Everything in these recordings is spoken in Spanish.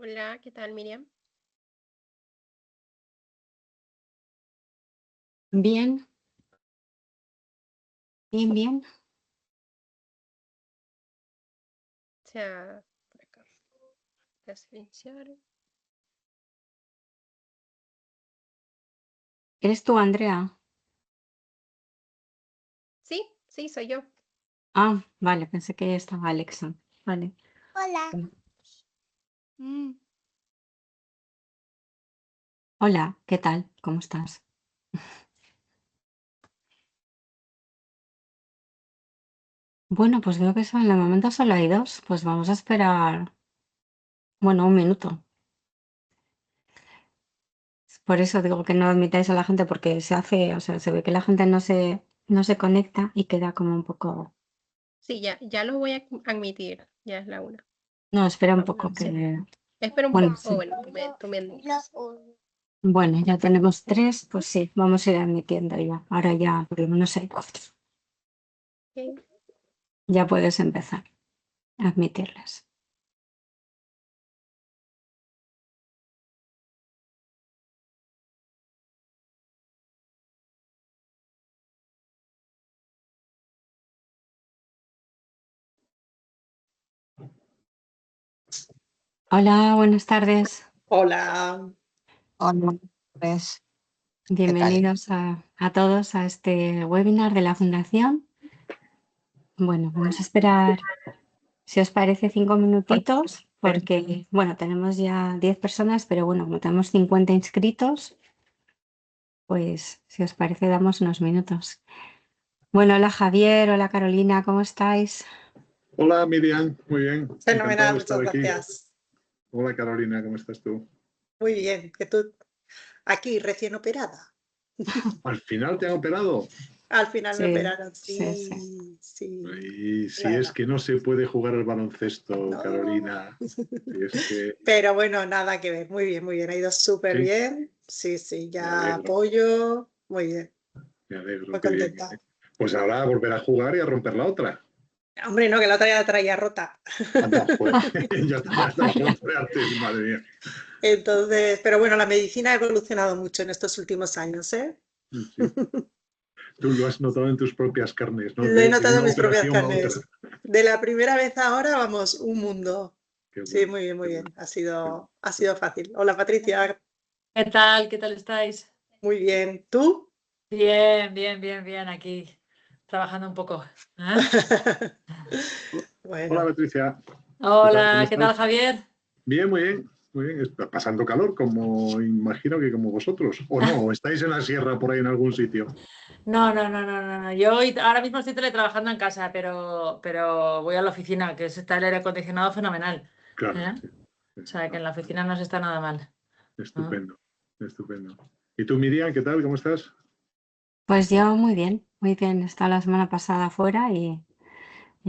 Hola, ¿qué tal, Miriam? Bien, bien, bien. Ya, por acá. Voy a silenciar. ¿Eres tú, Andrea? Sí, sí, soy yo. Ah, vale, pensé que estaba Alexa. Vale. Hola. Mm. Hola, ¿qué tal? ¿Cómo estás? Bueno, pues veo que de momento solo hay dos. Pues vamos a esperar, bueno, un minuto. Por eso digo que no admitáis a la gente porque se hace, o sea, se ve que la gente no se conecta y queda como un poco. Sí, ya lo voy a admitir. Ya es la una. No, espera un La poco una, sí. que. Espera un Bueno, poco. Oh, sí. bueno, tú me indicas. Bueno, ya tenemos tres, pues sí, vamos a ir admitiendo ya. Ahora ya, por lo menos hay cuatro. Ok. Ya puedes empezar a admitirlas. Hola, buenas tardes. Hola, Hola. pues, ¿qué tal? Bienvenidos a todos a este webinar de la Fundación. Bueno, vamos a esperar, si os parece, 5 minutitos, porque, bueno, tenemos ya 10 personas, pero bueno, como tenemos 50 inscritos, pues si os parece, damos unos minutos. Bueno, hola Javier, hola Carolina, ¿cómo estáis? Hola Miriam, muy bien. Encantado Fenomenal, de estar muchas aquí. gracias. Hola Carolina, ¿cómo estás tú? Muy bien, que tú aquí recién operada. ¿Al final te han operado? Al final me Sí, operaron, sí, sí, sí. Y si Bueno, es que no se puede jugar al baloncesto, no. Carolina. Si es que... Pero bueno, nada que ver. Muy bien. Ha ido súper Sí, bien. Sí, me ya alegro, apoyo. Muy bien, me alegro, muy qué bien. contenta. Pues ahora a volver a jugar y a romper la otra. Hombre, no, que la otra ya la traía rota. Anda, joder, ya estamos de antes, madre mía. Entonces, pero bueno, la medicina ha evolucionado mucho en estos últimos años, ¿eh? Sí. Tú lo has notado en tus propias carnes, ¿no? Lo he De notado una en mis propias operación a otra. carnes. De la primera vez a ahora, vamos, un mundo. Qué Sí, bueno, muy qué bien. bueno. Ha sido fácil. Hola, Patricia. ¿Qué tal? ¿Qué tal estáis? Muy bien. ¿Tú? Bien, aquí trabajando un poco. ¿Eh? Hola Bueno, Patricia, ¿qué tal? ¿Cómo Hola, ¿qué tal, estás? Javier? Bien, muy bien, muy bien. Está pasando calor, como imagino que como vosotros. ¿O no? ¿O estáis en la sierra por ahí en algún sitio? No. Yo ahora mismo estoy teletrabajando en casa, pero voy a la oficina, que está el aire acondicionado fenomenal. Claro, ¿Eh? sí. O sea, que en la oficina no se está nada mal. ¿Eh? Estupendo, estupendo. ¿Y tú, Miriam, qué tal? ¿Cómo estás? Pues yo muy bien, muy bien. Estaba la semana pasada fuera y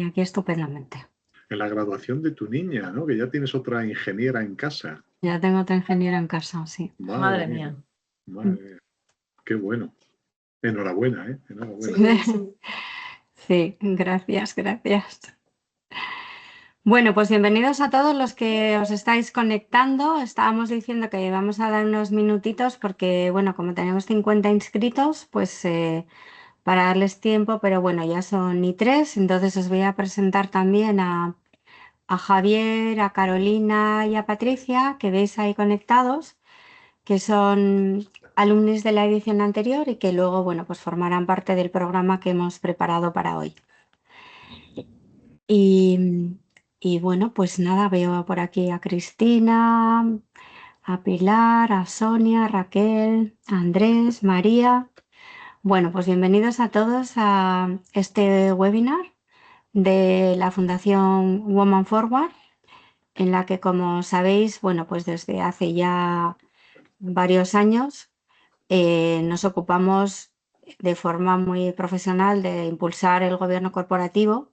aquí estupendamente. En la graduación de tu niña, ¿no? Que ya tienes otra ingeniera en casa. Ya tengo otro ingeniero en casa, sí. Madre Madre mía, mía. madre mía. Qué bueno. Enhorabuena, ¿eh? Enhorabuena. sí. Sí, gracias, gracias. Bueno, pues bienvenidos a todos los que os estáis conectando. Estábamos diciendo que vamos a dar unos minutitos porque, bueno, como tenemos 50 inscritos, pues para darles tiempo, pero bueno, ya son ni tres, entonces os voy a presentar también a Javier, a Carolina y a Patricia, que veis ahí conectados, que son alumnos de la edición anterior y que luego, bueno, pues formarán parte del programa que hemos preparado para hoy. Y bueno, pues nada, veo por aquí a Cristina, a Pilar, a Sonia, a Raquel, a Andrés, María. Bueno, pues bienvenidos a todos a este webinar de la Fundación Women Forward, en la que, como sabéis, bueno, pues desde hace ya varios años nos ocupamos de forma muy profesional de impulsar el gobierno corporativo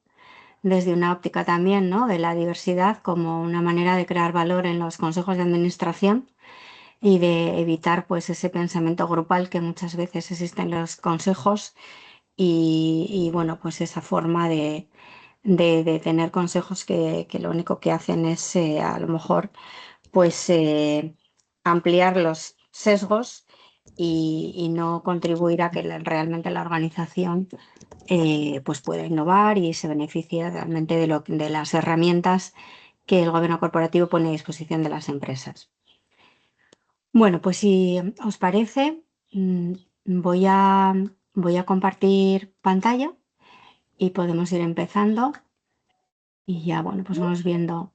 desde una óptica también, ¿no?, de la diversidad como una manera de crear valor en los consejos de administración y de evitar pues ese pensamiento grupal que muchas veces existe en los consejos y bueno, pues esa forma de tener consejos que lo único que hacen es a lo mejor pues ampliar los sesgos y no contribuir a que realmente la organización pues pueda innovar y se beneficie realmente de las herramientas que el gobierno corporativo pone a disposición de las empresas. Bueno, pues si os parece, voy a compartir pantalla y podemos ir empezando y ya, bueno, pues vamos viendo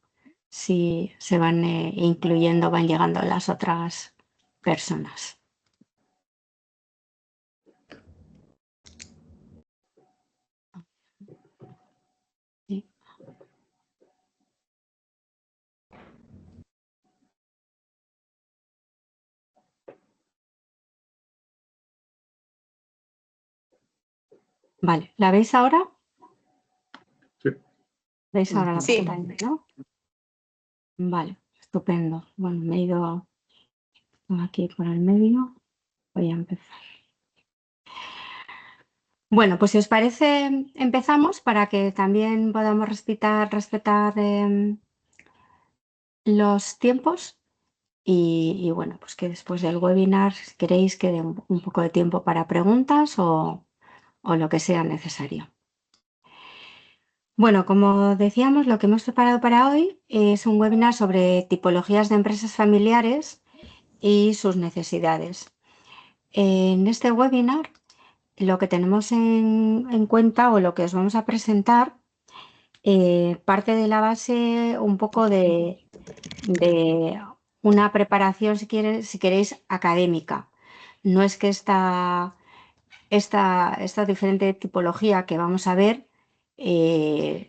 si se van incluyendo, van llegando las otras personas. Sí. Vale, ¿la veis ahora? Sí. ¿Veis ahora la Sí. pantalla, no? Vale, estupendo. Bueno, me he ido aquí por el medio. Voy a empezar. Bueno, pues si os parece, empezamos para que también podamos respetar los tiempos y bueno, pues que después del webinar, si queréis, quede un poco de tiempo para preguntas o lo que sea necesario. Bueno, como decíamos, lo que hemos preparado para hoy es un webinar sobre tipologías de empresas familiares y sus necesidades. En este webinar, lo que tenemos en cuenta o lo que os vamos a presentar parte de la base un poco de una preparación, si queréis, académica. No es que esta diferente tipología que vamos a ver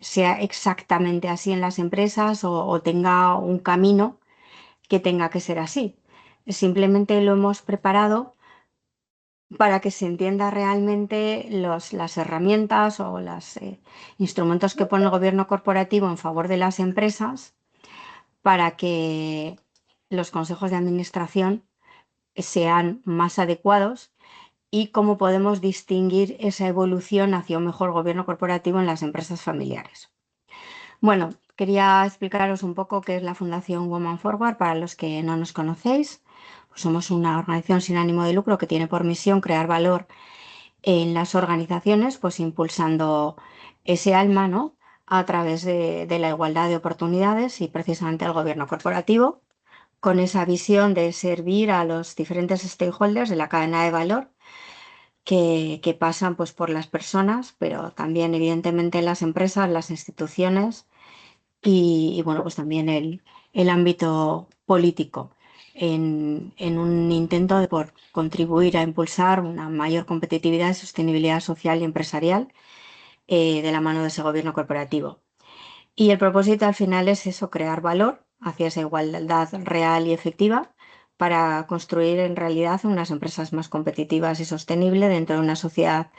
sea exactamente así en las empresas o tenga un camino que tenga que ser así. Simplemente lo hemos preparado para que se entienda realmente las herramientas o los instrumentos que pone el gobierno corporativo en favor de las empresas para que los consejos de administración sean más adecuados y cómo podemos distinguir esa evolución hacia un mejor gobierno corporativo en las empresas familiares. Bueno, quería explicaros un poco qué es la Fundación Women Forward para los que no nos conocéis. Pues somos una organización sin ánimo de lucro que tiene por misión crear valor en las organizaciones, pues impulsando ese alma, ¿no?, a través de la igualdad de oportunidades y precisamente el gobierno corporativo, con esa visión de servir a los diferentes stakeholders de la cadena de valor que pasan pues, por las personas, pero también evidentemente las empresas, las instituciones y bueno, pues también el ámbito político en un intento de por contribuir a impulsar una mayor competitividad y sostenibilidad social y empresarial de la mano de ese gobierno corporativo. Y el propósito al final es eso, crear valor hacia esa igualdad real y efectiva para construir en realidad unas empresas más competitivas y sostenibles dentro de una sociedad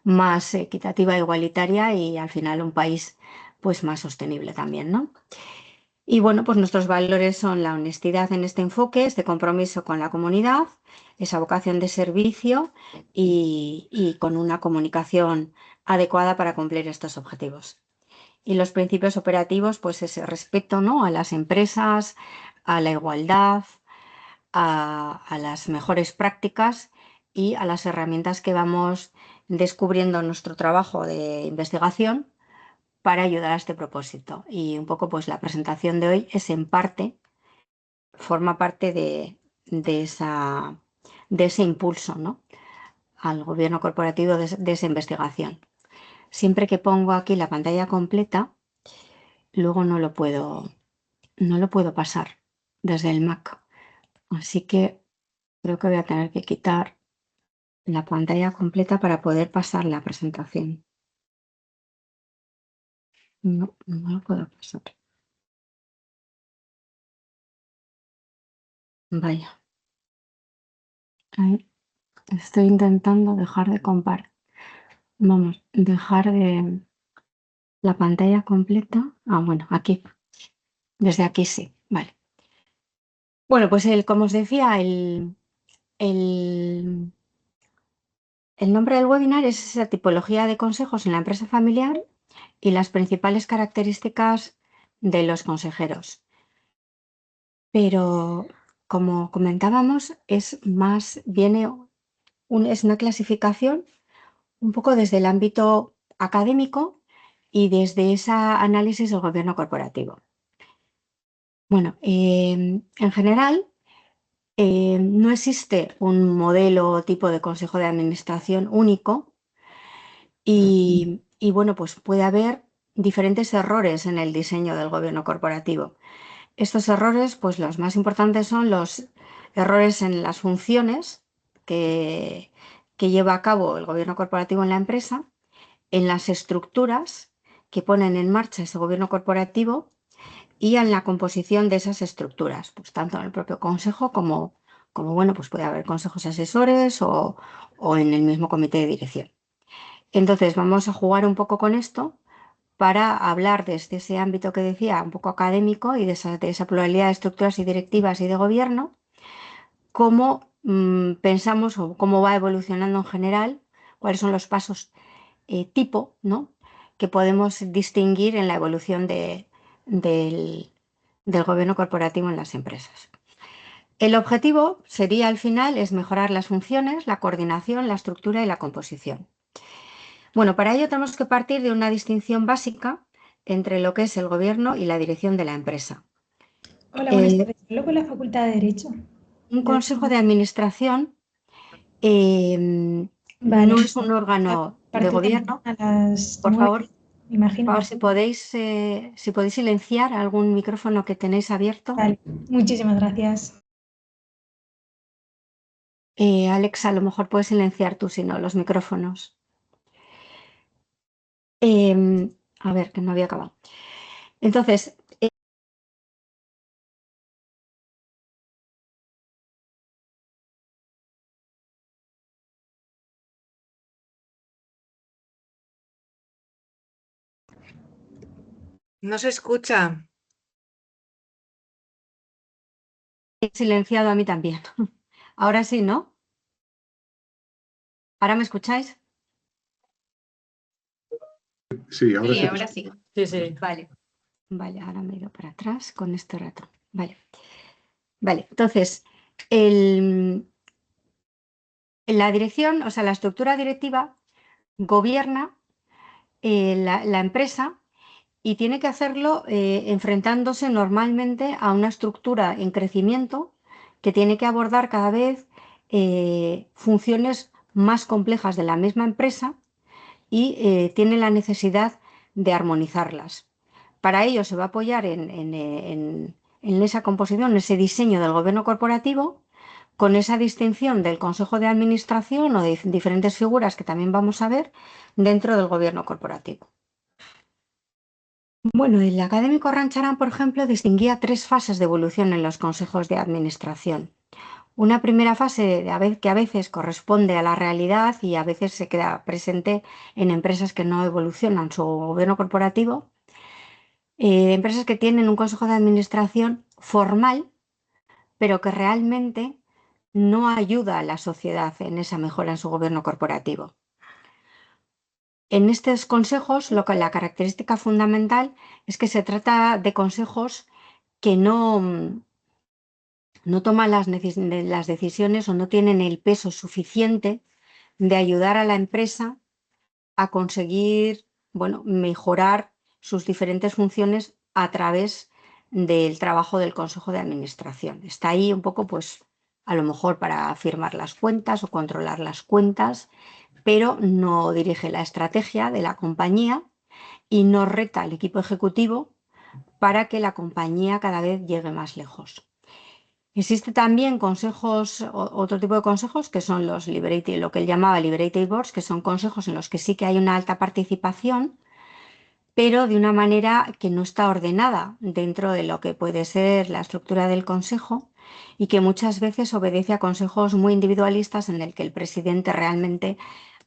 más equitativa e igualitaria y al final un país pues más sostenible también, ¿no? Y bueno, pues nuestros valores son la honestidad en este enfoque, este compromiso con la comunidad, esa vocación de servicio y con una comunicación adecuada para cumplir estos objetivos. Y los principios operativos, pues ese respeto, ¿no?, a las empresas, a la igualdad, a las mejores prácticas y a las herramientas que vamos descubriendo en nuestro trabajo de investigación para ayudar a este propósito. Y un poco pues la presentación de hoy es en parte, forma parte de ese impulso, ¿no?, al gobierno corporativo de esa investigación. Siempre que pongo aquí la pantalla completa, luego no lo puedo pasar desde el Mac. Así que creo que voy a tener que quitar la pantalla completa para poder pasar la presentación. No lo puedo pasar. Vaya. Ahí. Estoy intentando dejar de compartir. Vamos, dejar de la pantalla completa. Ah, bueno, aquí. Desde aquí sí. Vale. Bueno, pues como os decía, el nombre del webinar es esa tipología de consejos en la empresa familiar y las principales características de los consejeros. pero como comentábamos, es una clasificación un poco desde el ámbito académico y desde ese análisis del gobierno corporativo. Bueno, en general, no existe un modelo o tipo de consejo de administración único y bueno, pues puede haber diferentes errores en el diseño del gobierno corporativo. Estos errores, pues los más importantes son los errores en las funciones que lleva a cabo el gobierno corporativo en la empresa, en las estructuras que ponen en marcha ese gobierno corporativo y en la composición de esas estructuras, pues tanto en el propio consejo como bueno, pues puede haber consejos asesores o en el mismo comité de dirección. Entonces vamos a jugar un poco con esto para hablar desde ese ámbito que decía, un poco académico y de esa pluralidad de estructuras y directivas y de gobierno, cómo pensamos o cómo va evolucionando en general, cuáles son los pasos tipo, ¿no?, que podemos distinguir en la evolución del gobierno corporativo en las empresas. El objetivo sería al final es mejorar las funciones, la coordinación, la estructura y la composición. Bueno, para ello tenemos que partir de una distinción básica entre lo que es el gobierno y la dirección de la empresa. Hola, buenas tardes. Hablo con la Facultad de Derecho. Un consejo de administración Vale. no es un órgano de Partir gobierno. a las Por 9, favor, me imagino. si podéis silenciar algún micrófono que tenéis abierto. Vale, muchísimas gracias. Alexa, a lo mejor puedes silenciar tú, si no, los micrófonos. A ver, que no había acabado. Entonces, No se escucha. he silenciado a mí también. Ahora sí, ¿no? ¿Ahora me escucháis? Sí, ahora Sí, sí. ahora sí. Sí, sí. Vale, ahora me he ido para atrás con este rato. Vale, entonces, la dirección, o sea, la estructura directiva gobierna la empresa y tiene que hacerlo enfrentándose normalmente a una estructura en crecimiento que tiene que abordar cada vez funciones más complejas de la misma empresa y tiene la necesidad de armonizarlas. Para ello se va a apoyar en esa composición, en ese diseño del gobierno corporativo, con esa distinción del consejo de administración o de diferentes figuras que también vamos a ver dentro del gobierno corporativo. Bueno, el académico Rancharán, por ejemplo, distinguía 3 fases de evolución en los consejos de administración. Una primera fase que a veces corresponde a la realidad y a veces se queda presente en empresas que no evolucionan su gobierno corporativo, empresas que tienen un consejo de administración formal, pero que realmente no ayuda a la sociedad en esa mejora en su gobierno corporativo. En estos consejos, la característica fundamental es que se trata de consejos que no toman las decisiones o no tienen el peso suficiente de ayudar a la empresa a conseguir, bueno, mejorar sus diferentes funciones a través del trabajo del Consejo de Administración. Está ahí un poco, pues, a lo mejor para firmar las cuentas o controlar las cuentas, pero no dirige la estrategia de la compañía y no reta al equipo ejecutivo para que la compañía cada vez llegue más lejos. Existe también otro tipo de consejos que son los lo que él llamaba Liberated Boards, que son consejos en los que sí que hay una alta participación, pero de una manera que no está ordenada dentro de lo que puede ser la estructura del consejo y que muchas veces obedece a consejos muy individualistas en el que el presidente realmente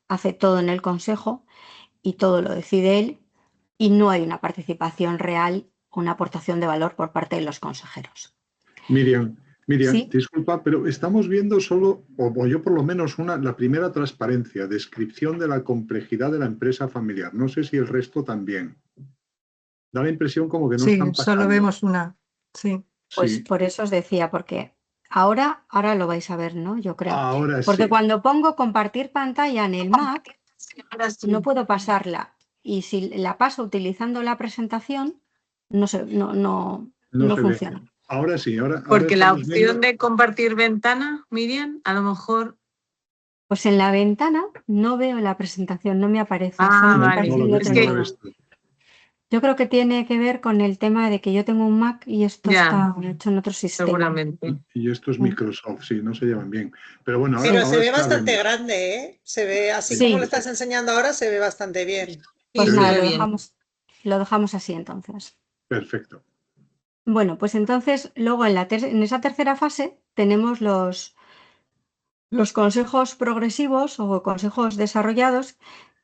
hace todo en el consejo y todo lo decide él y no hay una participación real, una aportación de valor por parte de los consejeros. Miriam, ¿Sí? disculpa, pero estamos viendo solo, o yo por lo menos, la primera transparencia, descripción de la complejidad de la empresa familiar. No sé si el resto también. Da la impresión como que no Sí, están pasando. solo vemos una. Sí. Pues Sí, por eso os decía, porque ahora lo vais a ver, ¿no? Yo creo. ahora Porque sí. cuando pongo compartir pantalla en el Mac, no puedo pasarla. Y si la paso utilizando la presentación, no No se ve. funciona. Ahora sí, ahora Porque la estamos viendo. opción de compartir ventana, Miriam, a lo mejor. Pues en la ventana no veo la presentación, no me aparece. Ah, solo me No, aparece vale. el Es otro no lo que, idioma. ves tú. Yo creo que tiene que ver con el tema de que yo tengo un Mac y esto ya, está hecho en otro sistema. seguramente. Y esto es Mm. Microsoft, sí, no se llevan bien. Pero bueno, Sí. Pero ahora se ve está bastante vemos. grande, ¿eh? Se ve, así Sí, como lo Sí, estás enseñando ahora, se ve bastante bien. pues Sí, se nada, ve lo bien. dejamos así entonces. perfecto. Bueno, pues entonces luego en esa tercera fase tenemos los consejos progresivos o consejos desarrollados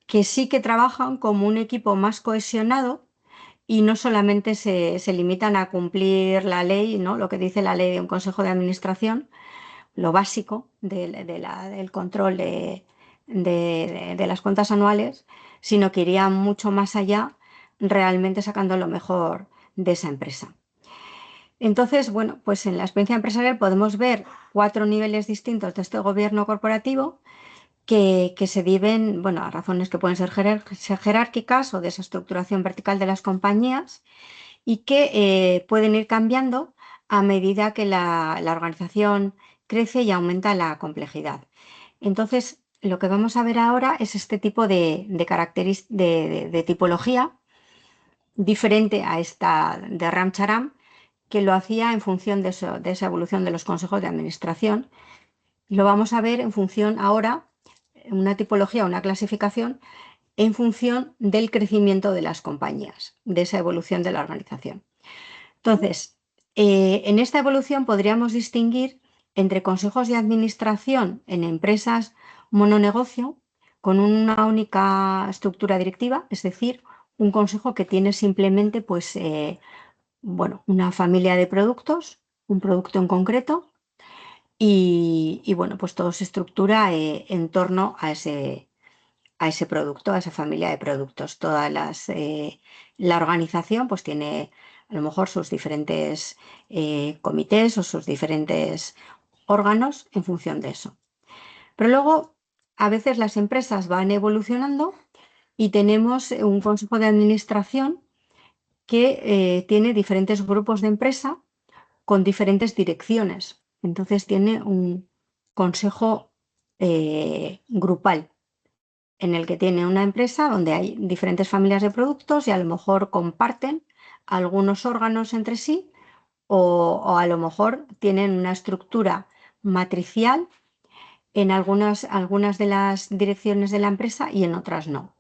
que sí que trabajan como un equipo más cohesionado y no solamente se limitan a cumplir la ley, ¿no? Lo que dice la ley de un consejo de administración, lo básico del control de las cuentas anuales, sino que irían mucho más allá, realmente sacando lo mejor de esa empresa. Entonces, bueno, pues en la experiencia empresarial podemos ver 4 niveles distintos de este gobierno corporativo que se dividen, bueno, a razones que pueden ser jerárquicas o de esa estructuración vertical de las compañías y que pueden ir cambiando a medida que la organización crece y aumenta la complejidad. Entonces, lo que vamos a ver ahora es este tipo de tipología diferente a esta de Ram Charam, que lo hacía en función de esa evolución de los consejos de administración. Lo vamos a ver en función ahora, una tipología, una clasificación, en función del crecimiento de las compañías, de esa evolución de la organización. Entonces, en esta evolución podríamos distinguir entre consejos de administración en empresas mononegocio con una única estructura directiva, es decir, un consejo que tiene simplemente pues, bueno, una familia de productos, un producto en concreto y bueno, pues todo se estructura en torno a ese producto, a esa familia de productos. La organización pues tiene a lo mejor sus diferentes comités o sus diferentes órganos en función de eso. Pero luego, a veces las empresas van evolucionando y tenemos un consejo de administración que tiene diferentes grupos de empresa con diferentes direcciones. Entonces tiene un consejo grupal en el que tiene una empresa donde hay diferentes familias de productos y a lo mejor comparten algunos órganos entre sí o a lo mejor tienen una estructura matricial en algunas de las direcciones de la empresa y en otras no.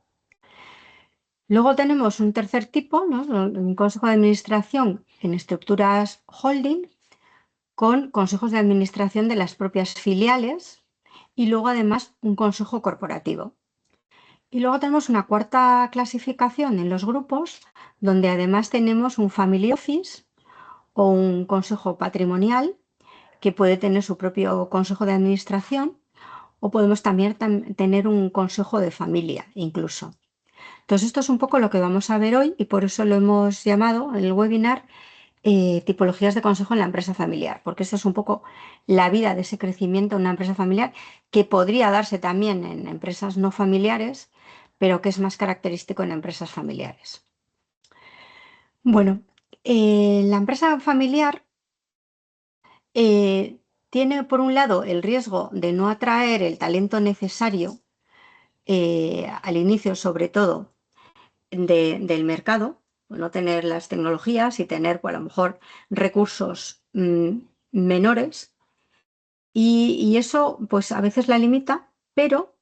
Luego tenemos un tercer tipo, ¿no? Un consejo de administración en estructuras holding con consejos de administración de las propias filiales y luego además un consejo corporativo. Y luego tenemos una cuarta clasificación en los grupos, donde además tenemos un family office o un consejo patrimonial que puede tener su propio consejo de administración o podemos también tener un consejo de familia incluso. Entonces esto es un poco lo que vamos a ver hoy y por eso lo hemos llamado en el webinar tipologías de consejo en la empresa familiar, porque esa es un poco la vida de ese crecimiento en una empresa familiar que podría darse también en empresas no familiares, pero que es más característico en empresas familiares. Bueno, la empresa familiar tiene por un lado el riesgo de no atraer el talento necesario al inicio, sobre todo, del mercado, no tener las tecnologías y tener, pues, a lo mejor, recursos menores y eso pues a veces la limita, pero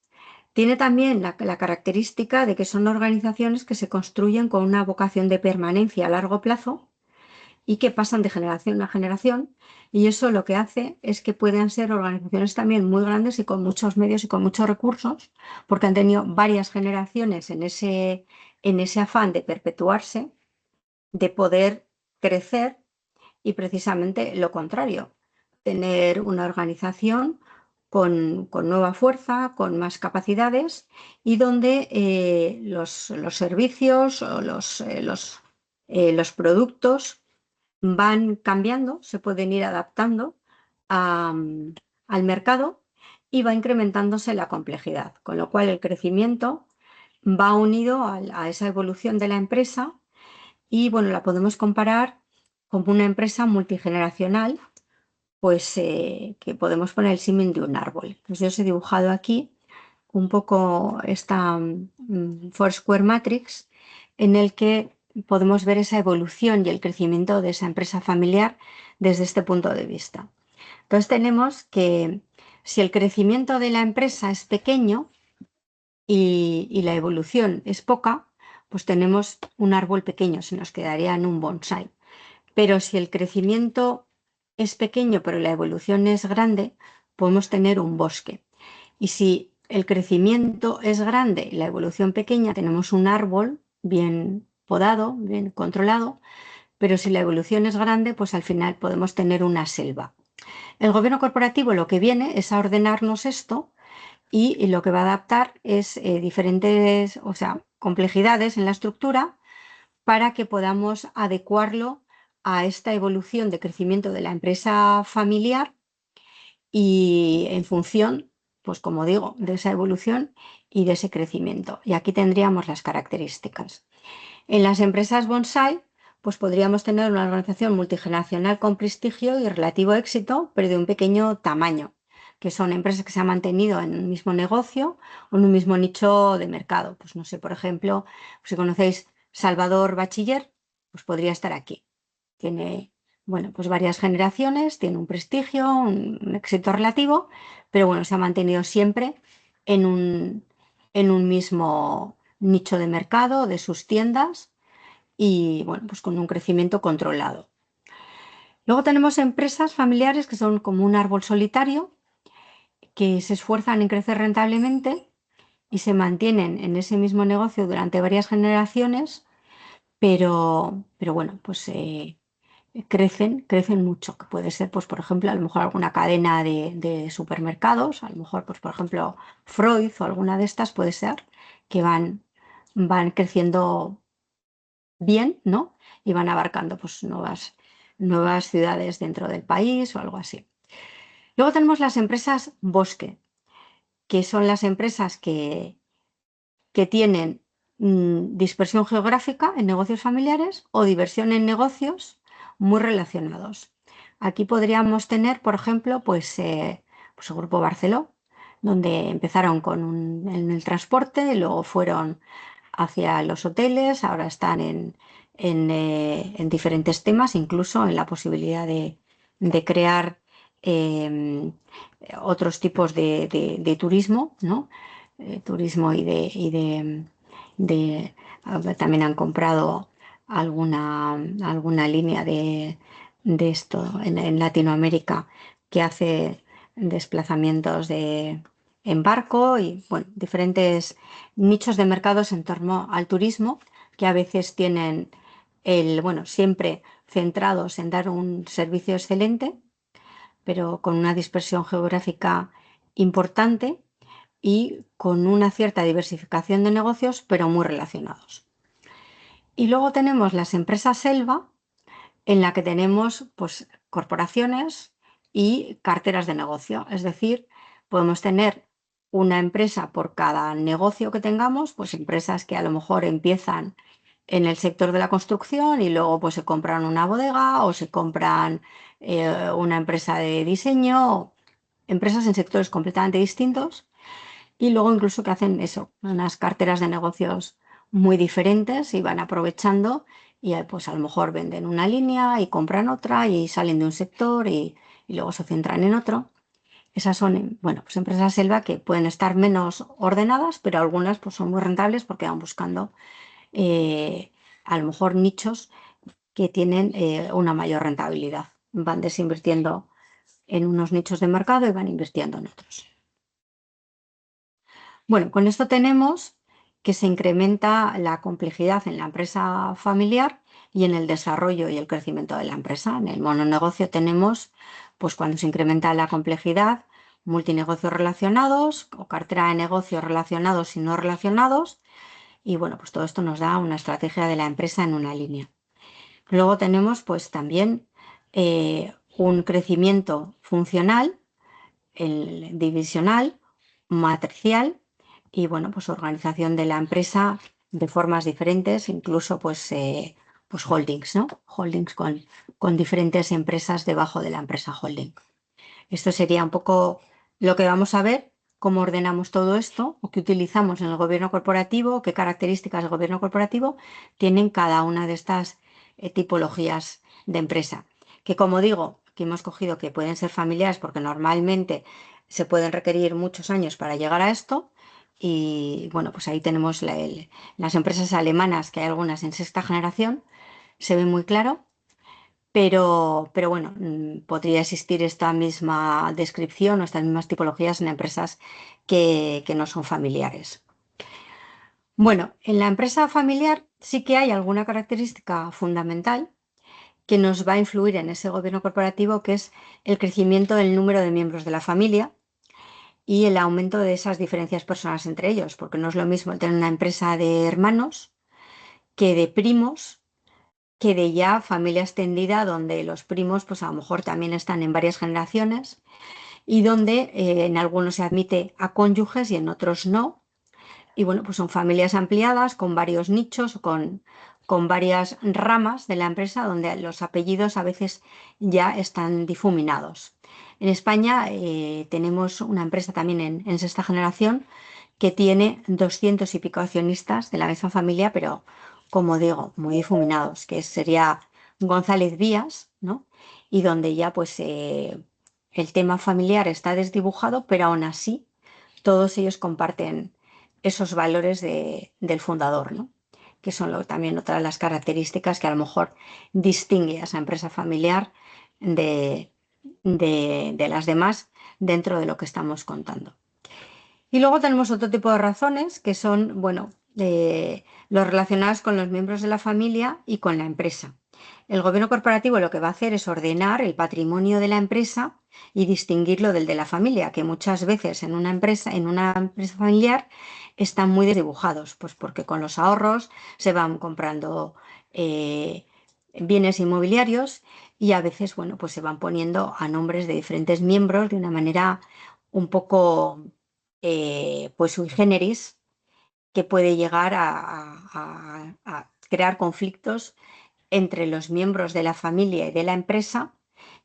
tiene también la característica de que son organizaciones que se construyen con una vocación de permanencia a largo plazo y que pasan de generación a generación y eso lo que hace es que puedan ser organizaciones también muy grandes y con muchos medios y con muchos recursos porque han tenido varias generaciones en ese afán de perpetuarse, de poder crecer y precisamente lo contrario, tener una organización con nueva fuerza, con más capacidades y donde los servicios o los productos van cambiando, se pueden ir adaptando al mercado y va incrementándose la complejidad, con lo cual el crecimiento va unido a esa evolución de la empresa y bueno, la podemos comparar como una empresa multigeneracional, pues que podemos poner el símil de un árbol. Pues yo os he dibujado aquí un poco esta Foursquare Matrix en el que podemos ver esa evolución y el crecimiento de esa empresa familiar desde este punto de vista. Entonces tenemos que si el crecimiento de la empresa es pequeño y la evolución es poca, pues tenemos un árbol pequeño, se nos quedaría en un bonsai. Pero si el crecimiento es pequeño pero la evolución es grande, podemos tener un bosque. Y si el crecimiento es grande y la evolución pequeña, tenemos un árbol bien podado, bien controlado, pero si la evolución es grande, pues al final podemos tener una selva. El gobierno corporativo lo que viene es a ordenarnos esto y lo que va a adaptar es diferentes, o sea, complejidades en la estructura para que podamos adecuarlo a esta evolución de crecimiento de la empresa familiar y en función, pues como digo, de esa evolución y de ese crecimiento. Y aquí tendríamos las características. En las empresas bonsai, pues podríamos tener una organización multigeneracional con prestigio y relativo éxito, pero de un pequeño tamaño, que son empresas que se han mantenido en un mismo negocio o en un mismo nicho de mercado. Pues no sé, por ejemplo, si conocéis Salvador Bachiller, pues podría estar aquí. Tiene, bueno, pues varias generaciones, tiene un prestigio, un éxito relativo, pero bueno, se ha mantenido siempre en un mismo nicho de mercado, de sus tiendas y bueno, pues con un crecimiento controlado. Luego tenemos empresas familiares que son como un árbol solitario, que se esfuerzan en crecer rentablemente y se mantienen en ese mismo negocio durante varias generaciones, pero bueno, pues crecen mucho, que puede ser, pues por ejemplo, a lo mejor alguna cadena de supermercados, a lo mejor, pues por ejemplo, Freud o alguna de estas puede ser, que van creciendo bien, ¿no? Y van abarcando pues nuevas ciudades dentro del país o algo así. Luego tenemos las empresas bosque, que son las empresas que tienen dispersión geográfica en negocios familiares o diversión en negocios muy relacionados. Aquí podríamos tener, por ejemplo, pues el Grupo Barceló, donde empezaron en el transporte, luego fueron hacia los hoteles, ahora están en diferentes temas, incluso en la posibilidad de crear otros tipos de turismo, ¿no? Turismo también han comprado alguna línea de esto en Latinoamérica que hace desplazamientos en barco y bueno, diferentes nichos de mercados en torno al turismo que a veces tienen siempre centrados en dar un servicio excelente, pero con una dispersión geográfica importante y con una cierta diversificación de negocios, pero muy relacionados. Y luego tenemos las empresas selva, en la que tenemos pues, corporaciones y carteras de negocio. Es decir, podemos tener una empresa por cada negocio que tengamos, pues empresas que a lo mejor empiezan en el sector de la construcción y luego pues se compran una bodega o se compran una empresa de diseño, empresas en sectores completamente distintos y luego incluso que hacen eso, unas carteras de negocios muy diferentes y van aprovechando y pues a lo mejor venden una línea y compran otra y salen de un sector y luego se centran en otro. Esas son, bueno, pues empresas selva que pueden estar menos ordenadas, pero algunas pues son muy rentables porque van buscando a lo mejor nichos que tienen una mayor rentabilidad. Van desinvirtiendo en unos nichos de mercado y van invirtiendo en otros. Bueno, con esto tenemos que se incrementa la complejidad en la empresa familiar y en el desarrollo y el crecimiento de la empresa. En el mononegocio tenemos, pues cuando se incrementa la complejidad, multinegocios relacionados o cartera de negocios relacionados y no relacionados. Y bueno, pues todo esto nos da una estrategia de la empresa en una línea. Luego tenemos pues también un crecimiento funcional, el divisional, matricial y bueno, pues organización de la empresa de formas diferentes, incluso pues holdings, ¿no? Holdings con diferentes empresas debajo de la empresa holding. Esto sería un poco lo que vamos a ver, cómo ordenamos todo esto o qué utilizamos en el gobierno corporativo, qué características del gobierno corporativo tienen cada una de estas tipologías de empresa. Que como digo, que hemos cogido que pueden ser familiares porque normalmente se pueden requerir muchos años para llegar a esto. Y bueno, pues ahí tenemos las empresas alemanas, que hay algunas en sexta generación, se ve muy claro. Pero bueno, podría existir esta misma descripción o estas mismas tipologías en empresas que no son familiares. Bueno, en la empresa familiar sí que hay alguna característica fundamental que nos va a influir en ese gobierno corporativo, que es el crecimiento del número de miembros de la familia y el aumento de esas diferencias personales entre ellos, porque no es lo mismo tener una empresa de hermanos que de primos, que de ya familia extendida donde los primos pues a lo mejor también están en varias generaciones y donde en algunos se admite a cónyuges y en otros no. Y bueno, pues son familias ampliadas con varios nichos, con varias ramas de la empresa donde los apellidos a veces ya están difuminados. En España tenemos una empresa también en sexta generación que tiene 200 y pico accionistas de la misma familia, pero como digo, muy difuminados, que sería González Díaz, ¿no? Y donde ya pues el tema familiar está desdibujado, pero aún así todos ellos comparten esos valores del fundador, ¿no? Que son también otra de las características que a lo mejor distingue a esa empresa familiar de las demás dentro de lo que estamos contando. Y luego tenemos otro tipo de razones que son, bueno, los relacionados con los miembros de la familia y con la empresa. El gobierno corporativo lo que va a hacer es ordenar el patrimonio de la empresa y distinguirlo del de la familia, que muchas veces en una empresa familiar están muy desdibujados, pues porque con los ahorros se van comprando bienes inmobiliarios y a veces, bueno, pues se van poniendo a nombres de diferentes miembros de una manera un poco pues sui generis, que puede llegar a crear conflictos entre los miembros de la familia y de la empresa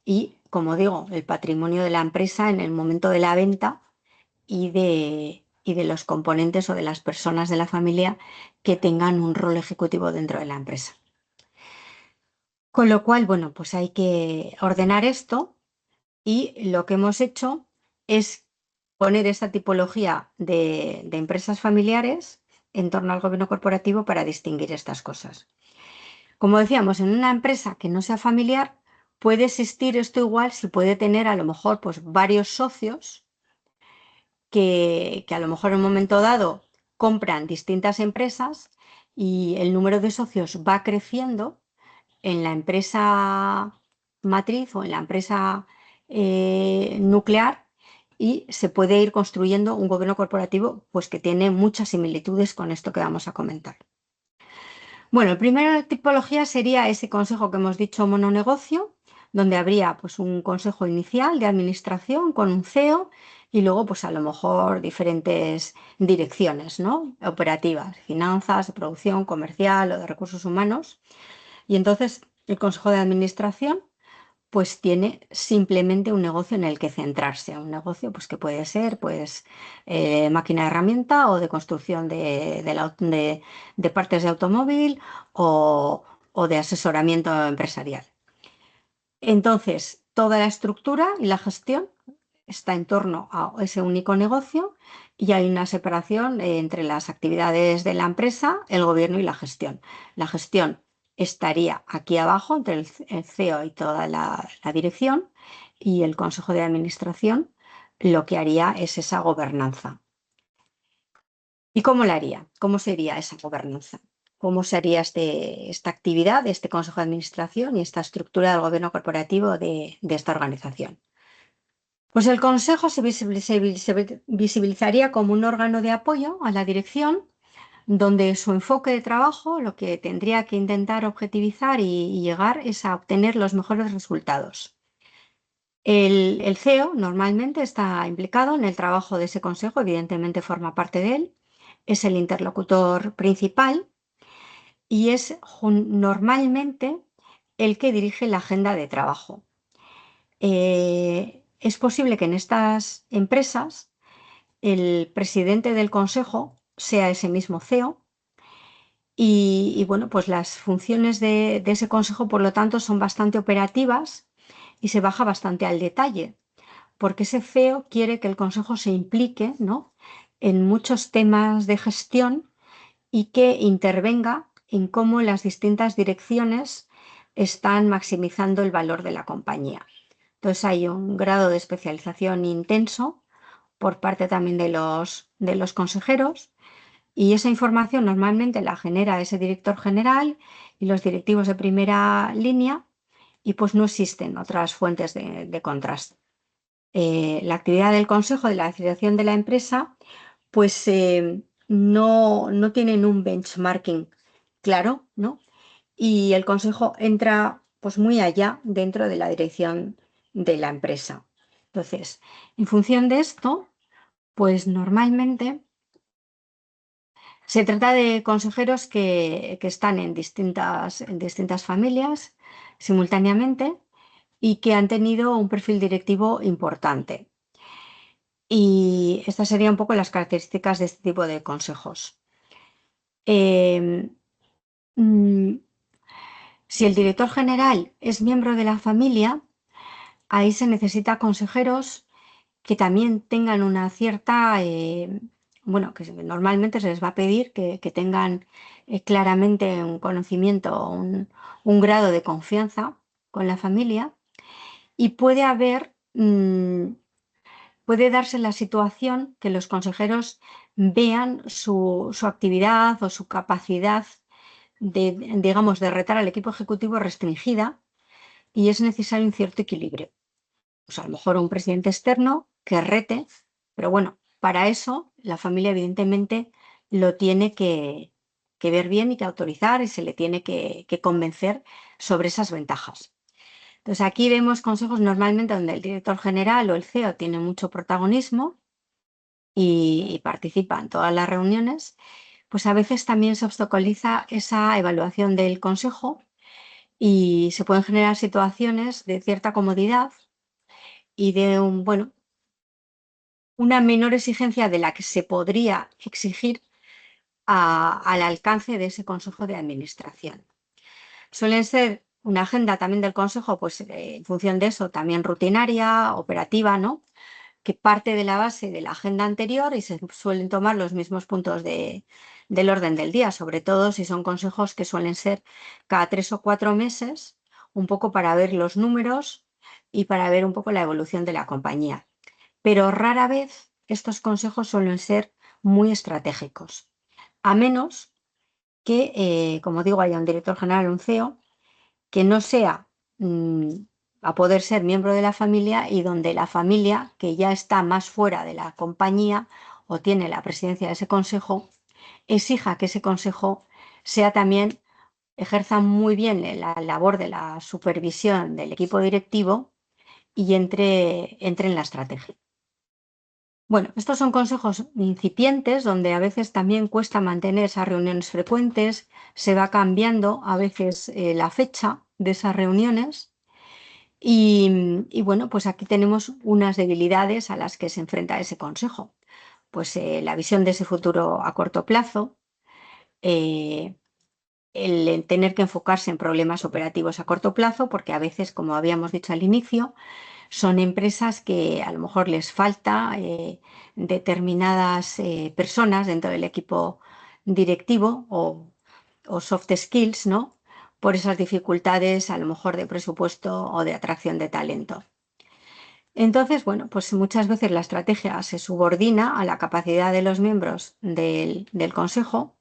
y, como digo, el patrimonio de la empresa en el momento de la venta y de los componentes o de las personas de la familia que tengan un rol ejecutivo dentro de la empresa. Con lo cual, bueno, pues hay que ordenar esto y lo que hemos hecho es poner esta tipología de empresas familiares en torno al gobierno corporativo para distinguir estas cosas. Como decíamos, en una empresa que no sea familiar puede existir esto igual si puede tener a lo mejor pues varios socios que a lo mejor en un momento dado compran distintas empresas y el número de socios va creciendo en la empresa matriz o en la empresa nuclear y se puede ir construyendo un gobierno corporativo pues que tiene muchas similitudes con esto que vamos a comentar. Bueno, la primera tipología sería ese consejo que hemos dicho mononegocio, donde habría pues un consejo inicial de administración con un CEO y luego pues a lo mejor diferentes direcciones, ¿no? Operativas, finanzas, de producción, comercial o de recursos humanos. Y entonces el consejo de administración pues tiene simplemente un negocio en el que centrarse, un negocio pues que puede ser pues máquina de herramienta o de construcción de partes de automóvil o de asesoramiento empresarial. Entonces, toda la estructura y la gestión está en torno a ese único negocio y hay una separación entre las actividades de la empresa, el gobierno y la gestión. La gestión estaría aquí abajo entre el CEO y toda la dirección y el consejo de administración lo que haría es esa gobernanza. ¿Y cómo la haría? ¿Cómo sería esa gobernanza? ¿Cómo sería esta actividad de este consejo de administración y esta estructura del gobierno corporativo de esta organización? Pues el consejo se visibilizaría como un órgano de apoyo a la dirección donde su enfoque de trabajo lo que tendría que intentar objetivizar y llegar es a obtener los mejores resultados. El CEO normalmente está implicado en el trabajo de ese consejo, evidentemente forma parte de él, es el interlocutor principal y es normalmente el que dirige la agenda de trabajo. Es posible que en estas empresas el presidente del consejo sea ese mismo CEO y bueno, pues las funciones de ese consejo, por lo tanto, son bastante operativas y se baja bastante al detalle, porque ese CEO quiere que el consejo se implique, ¿no?, en muchos temas de gestión y que intervenga en cómo las distintas direcciones están maximizando el valor de la compañía. Entonces hay un grado de especialización intenso por parte también de los consejeros y esa información normalmente la genera ese director general y los directivos de primera línea y pues no existen otras fuentes de contraste. La actividad del consejo de la dirección de la empresa pues no tienen un benchmarking claro, ¿no? Y el consejo entra pues muy allá dentro de la dirección de la empresa. Entonces, en función de esto, pues normalmente se trata de consejeros que están en distintas familias simultáneamente y que han tenido un perfil directivo importante. Y estas serían un poco las características de este tipo de consejos. Si el director general es miembro de la familia, ahí se necesita consejeros que también tengan una cierta, bueno, que normalmente se les va a pedir que tengan claramente un conocimiento, un grado de confianza con la familia y puede darse la situación que los consejeros vean su actividad o su capacidad digamos, de retar al equipo ejecutivo restringida y es necesario un cierto equilibrio. Pues a lo mejor un presidente externo que rete, pero bueno, para eso la familia evidentemente lo tiene que ver bien y que autorizar y se le tiene que convencer sobre esas ventajas. Entonces aquí vemos consejos normalmente donde el director general o el CEO tiene mucho protagonismo y participa en todas las reuniones, pues a veces también se obstaculiza esa evaluación del consejo y se pueden generar situaciones de cierta comodidad y de una menor exigencia de la que se podría exigir al alcance de ese consejo de administración. Suelen ser una agenda también del consejo, pues en función de eso, también rutinaria, operativa, ¿no?, que parte de la base de la agenda anterior y se suelen tomar los mismos puntos del orden del día, sobre todo si son consejos que suelen ser cada 3 o 4 meses, un poco para ver los números y para ver un poco la evolución de la compañía. Pero rara vez estos consejos suelen ser muy estratégicos, a menos que, como digo, haya un director general o un CEO que no sea a poder ser miembro de la familia y donde la familia, que ya está más fuera de la compañía o tiene la presidencia de ese consejo, exija que ese consejo sea también, ejerza muy bien la labor de la supervisión del equipo directivo y entre en la estrategia. Bueno, estos son consejos incipientes donde a veces también cuesta mantener esas reuniones frecuentes, se va cambiando a veces la fecha de esas reuniones y bueno, pues aquí tenemos unas debilidades a las que se enfrenta ese consejo. Pues la visión de ese futuro a corto plazo, el tener que enfocarse en problemas operativos a corto plazo, porque a veces, como habíamos dicho al inicio, son empresas que a lo mejor les falta determinadas personas dentro del equipo directivo o soft skills, ¿no?, por esas dificultades a lo mejor de presupuesto o de atracción de talento. Entonces, bueno, pues muchas veces la estrategia se subordina a la capacidad de los miembros del consejo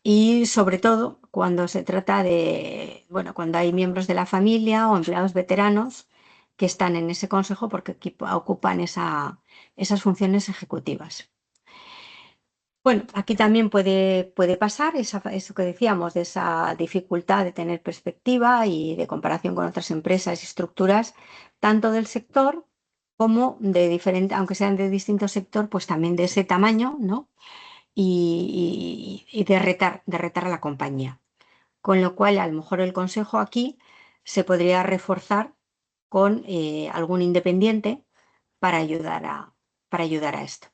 y sobre todo cuando se trata de, bueno, cuando hay miembros de la familia o empleados veteranos que están en ese consejo porque ocupan esas funciones ejecutivas. Bueno, aquí también puede pasar eso que decíamos, de esa dificultad de tener perspectiva y de comparación con otras empresas y estructuras, tanto del sector como de diferente, aunque sean de distinto sector, pues también de ese tamaño, ¿no? Y de retar a la compañía. Con lo cual, a lo mejor el consejo aquí se podría reforzar con algún independiente para ayudar a esto.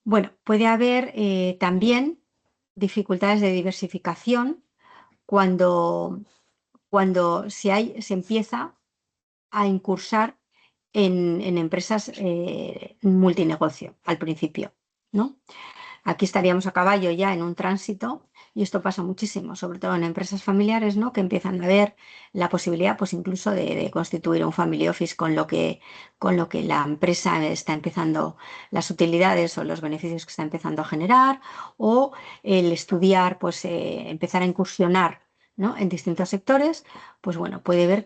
Bueno, puede haber también dificultades de diversificación cuando se empieza a incursar en empresas multinegocio al principio, ¿no? Aquí estaríamos a caballo ya en un tránsito y esto pasa muchísimo, sobre todo en empresas familiares, ¿no? Que empiezan a ver la posibilidad, pues incluso de constituir un family office con lo que la empresa está empezando, las utilidades o los beneficios que está empezando a generar, o el estudiar, pues empezar a incursionar, ¿no? En distintos sectores, pues bueno, puede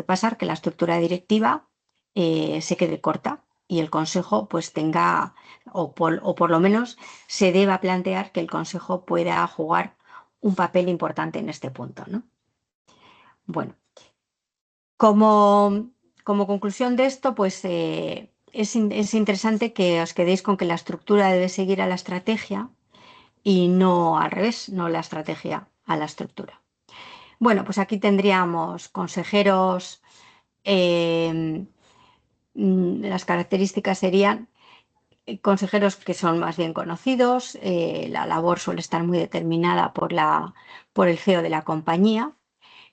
pasar que la estructura directiva se quede corta y el consejo pues tenga, o por lo menos se deba plantear que el consejo pueda jugar un papel importante en este punto, ¿no? Bueno, como conclusión de esto, pues es interesante que os quedéis con que la estructura debe seguir a la estrategia y no al revés, no la estrategia a la estructura. Bueno, pues aquí tendríamos consejeros. Las características serían consejeros que son más bien conocidos, la labor suele estar muy determinada por el CEO de la compañía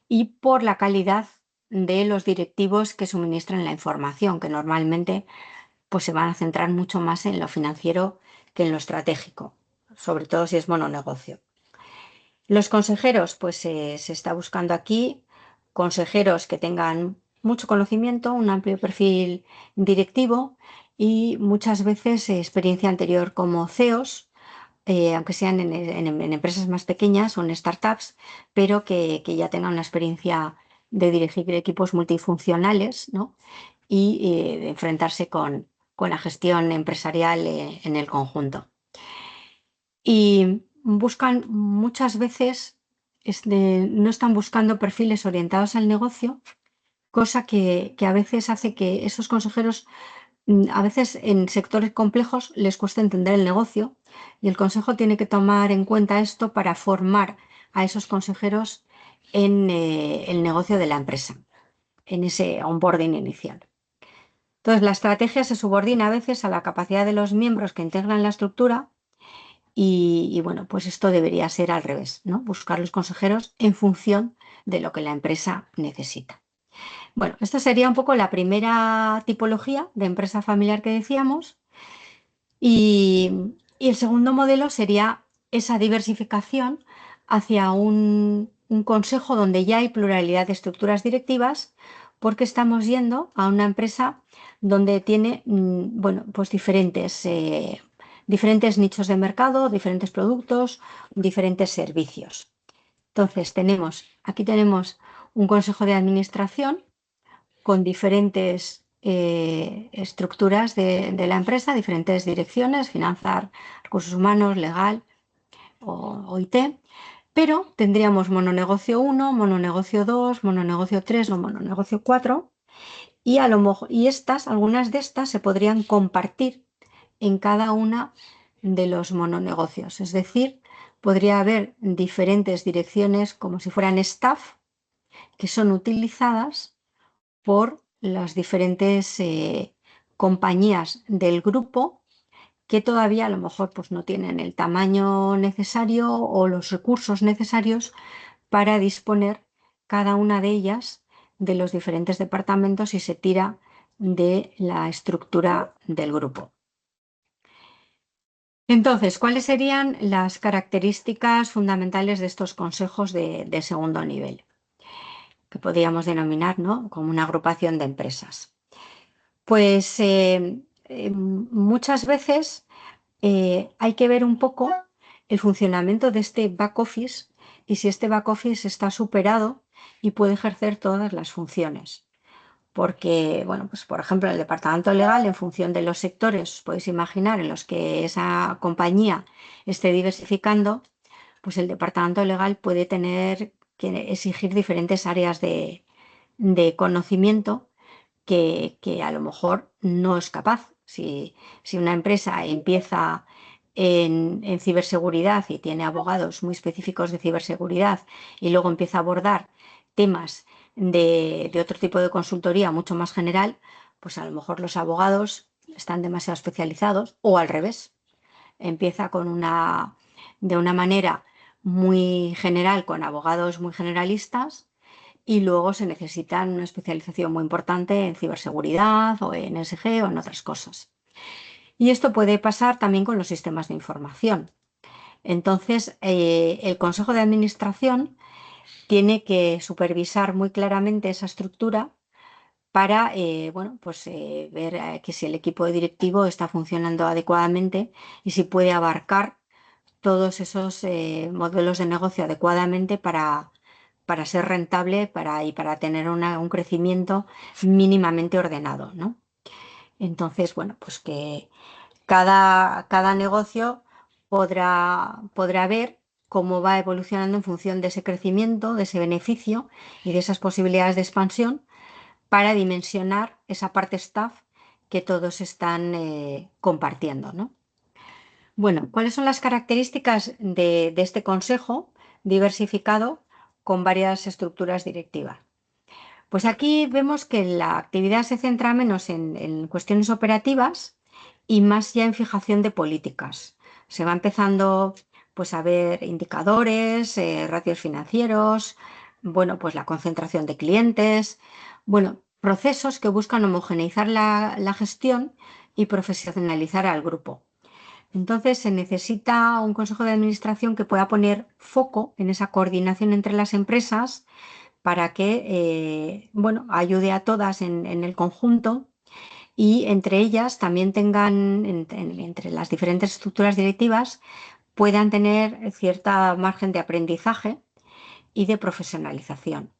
y por la calidad de los directivos que suministran la información, que normalmente pues, se van a centrar mucho más en lo financiero que en lo estratégico, sobre todo si es mononegocio. Los consejeros, pues se está buscando aquí consejeros que tengan mucho conocimiento, un amplio perfil directivo y muchas veces experiencia anterior como CEOs, aunque sean en empresas más pequeñas o en startups, pero que ya tengan una experiencia de dirigir equipos multifuncionales, ¿no? Y de enfrentarse con la gestión empresarial en el conjunto. Y buscan muchas veces, no están buscando perfiles orientados al negocio, cosa que a veces hace que esos consejeros, a veces en sectores complejos les cuesta entender el negocio y el consejo tiene que tomar en cuenta esto para formar a esos consejeros en el negocio de la empresa, en ese onboarding inicial. Entonces, la estrategia se subordina a veces a la capacidad de los miembros que integran la estructura y bueno, pues esto debería ser al revés, ¿no? Buscar los consejeros en función de lo que la empresa necesita. Bueno, esta sería un poco la primera tipología de empresa familiar que decíamos y el segundo modelo sería esa diversificación hacia un consejo donde ya hay pluralidad de estructuras directivas porque estamos yendo a una empresa donde tiene bueno, pues diferentes nichos de mercado, diferentes productos, diferentes servicios. Entonces, aquí tenemos un consejo de administración con diferentes estructuras de la empresa, diferentes direcciones, finanzas, recursos humanos, legal o IT, pero tendríamos mononegocio 1, mononegocio 2, mononegocio 3 o mononegocio 4 y algunas de estas se podrían compartir en cada una de los mononegocios, es decir, podría haber diferentes direcciones como si fueran staff que son utilizadas por las diferentes compañías del grupo que todavía a lo mejor pues, no tienen el tamaño necesario o los recursos necesarios para disponer cada una de ellas de los diferentes departamentos y se tira de la estructura del grupo. Entonces, ¿cuáles serían las características fundamentales de estos consejos de segundo nivel? Que podríamos denominar, ¿no?, como una agrupación de empresas. Pues muchas veces hay que ver un poco el funcionamiento de este back office y si este back office está superado y puede ejercer todas las funciones. porque, bueno, pues por ejemplo, en el departamento legal, en función de los sectores, os podéis imaginar, en los que esa compañía esté diversificando, pues el departamento legal puede tener que exigir diferentes áreas de conocimiento que a lo mejor no es capaz. Si una empresa empieza en ciberseguridad y tiene abogados muy específicos de ciberseguridad y luego empieza a abordar temas de otro tipo de consultoría mucho más general, pues a lo mejor los abogados están demasiado especializados o al revés. Empieza de una manera muy general con abogados muy generalistas y luego se necesita una especialización muy importante en ciberseguridad o en ESG o en otras cosas. Y esto puede pasar también con los sistemas de información. Entonces, el Consejo de Administración tiene que supervisar muy claramente esa estructura para bueno, pues, ver que si el equipo directivo está funcionando adecuadamente y si puede abarcar todos esos modelos de negocio adecuadamente para ser rentable y para tener un crecimiento mínimamente ordenado, ¿no? Entonces, bueno, pues que cada negocio podrá ver cómo va evolucionando en función de ese crecimiento, de ese beneficio y de esas posibilidades de expansión para dimensionar esa parte staff que todos están compartiendo, ¿no? Bueno, ¿cuáles son las características de este consejo diversificado con varias estructuras directivas? Pues aquí vemos que la actividad se centra menos en cuestiones operativas y más ya en fijación de políticas. Se va empezando pues a ver indicadores, ratios financieros, bueno, pues la concentración de clientes, bueno, procesos que buscan homogeneizar la gestión y profesionalizar al grupo. Entonces se necesita un consejo de administración que pueda poner foco en esa coordinación entre las empresas para que bueno, ayude a todas en el conjunto y entre ellas también tengan, entre las diferentes estructuras directivas, puedan tener cierta margen de aprendizaje y de profesionalización.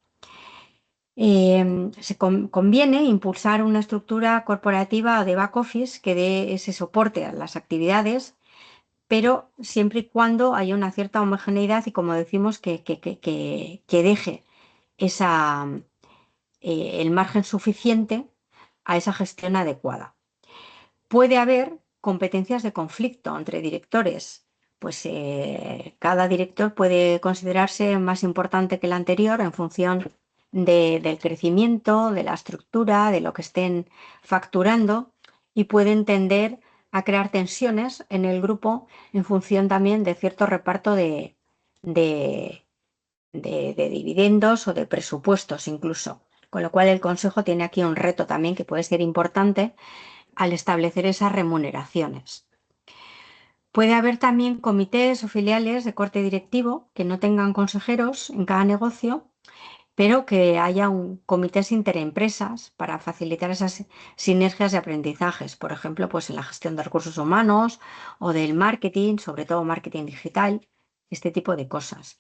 Conviene impulsar una estructura corporativa de back office que dé ese soporte a las actividades, pero siempre y cuando haya una cierta homogeneidad y, como decimos, que deje el margen suficiente a esa gestión adecuada. Puede haber competencias de conflicto entre directores, pues cada director puede considerarse más importante que el anterior en función del crecimiento, de la estructura, de lo que estén facturando y pueden tender a crear tensiones en el grupo en función también de cierto reparto de dividendos o de presupuestos incluso. Con lo cual el Consejo tiene aquí un reto también que puede ser importante al establecer esas remuneraciones. Puede haber también comités o filiales de corte directivo que no tengan consejeros en cada negocio, pero que haya comités interempresas para facilitar esas sinergias de aprendizajes, por ejemplo, pues en la gestión de recursos humanos o del marketing, sobre todo marketing digital, este tipo de cosas.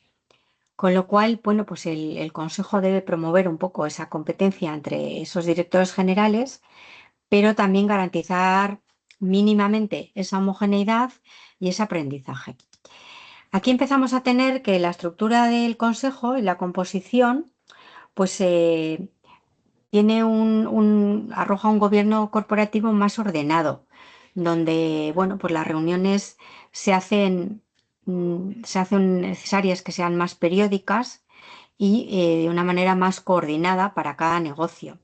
Con lo cual, bueno, pues el Consejo debe promover un poco esa competencia entre esos directores generales, pero también garantizar mínimamente esa homogeneidad y ese aprendizaje. Aquí empezamos a tener que la estructura del Consejo y la composición, pues tiene arroja un gobierno corporativo más ordenado, donde, bueno, pues las reuniones se hacen necesarias que sean más periódicas y de una manera más coordinada para cada negocio.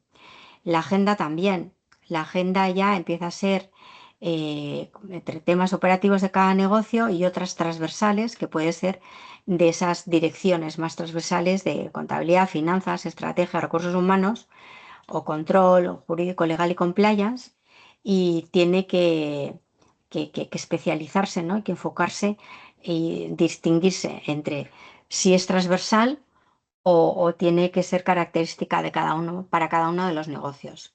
La agenda también. La agenda ya empieza a ser entre temas operativos de cada negocio y otras transversales, que puede ser de esas direcciones más transversales de contabilidad, finanzas, estrategia, recursos humanos o control o jurídico, legal y compliance, y tiene que especializarse, ¿no? Hay que enfocarse y distinguirse entre si es transversal o tiene que ser característica de cada uno para cada uno de los negocios.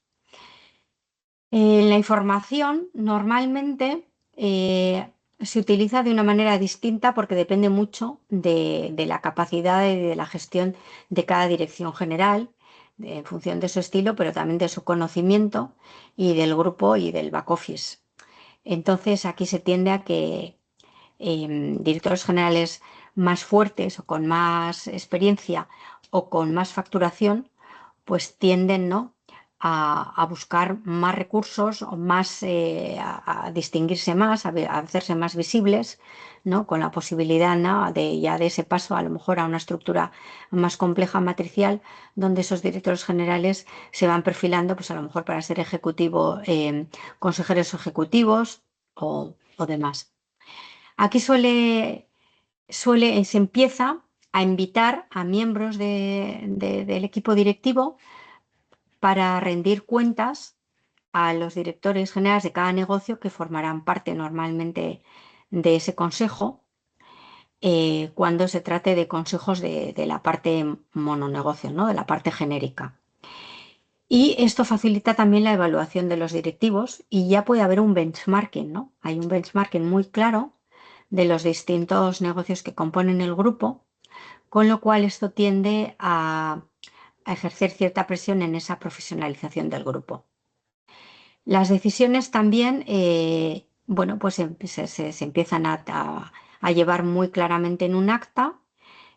La información normalmente se utiliza de una manera distinta porque depende mucho de la capacidad y de la gestión de cada dirección general, en función de su estilo, pero también de su conocimiento y del grupo y del back office. Entonces, aquí se tiende a que directores generales más fuertes o con más experiencia o con más facturación, pues tienden, ¿no?, a buscar más recursos o más, a distinguirse más, a hacerse más visibles, ¿no?, con la posibilidad, ¿no?, de ya de ese paso a lo mejor a una estructura más compleja matricial, donde esos directores generales se van perfilando, pues a lo mejor para ser ejecutivo, consejeros ejecutivos o demás. Aquí se empieza a invitar a miembros del equipo directivo para rendir cuentas a los directores generales de cada negocio, que formarán parte normalmente de ese consejo, cuando se trate de consejos de la parte mononegocio, ¿no?, de la parte genérica. Y esto facilita también la evaluación de los directivos y ya puede haber un benchmarking, ¿no? Hay un benchmarking muy claro de los distintos negocios que componen el grupo, con lo cual esto tiende a ejercer cierta presión en esa profesionalización del grupo. Las decisiones también, bueno, pues se empiezan a llevar muy claramente en un acta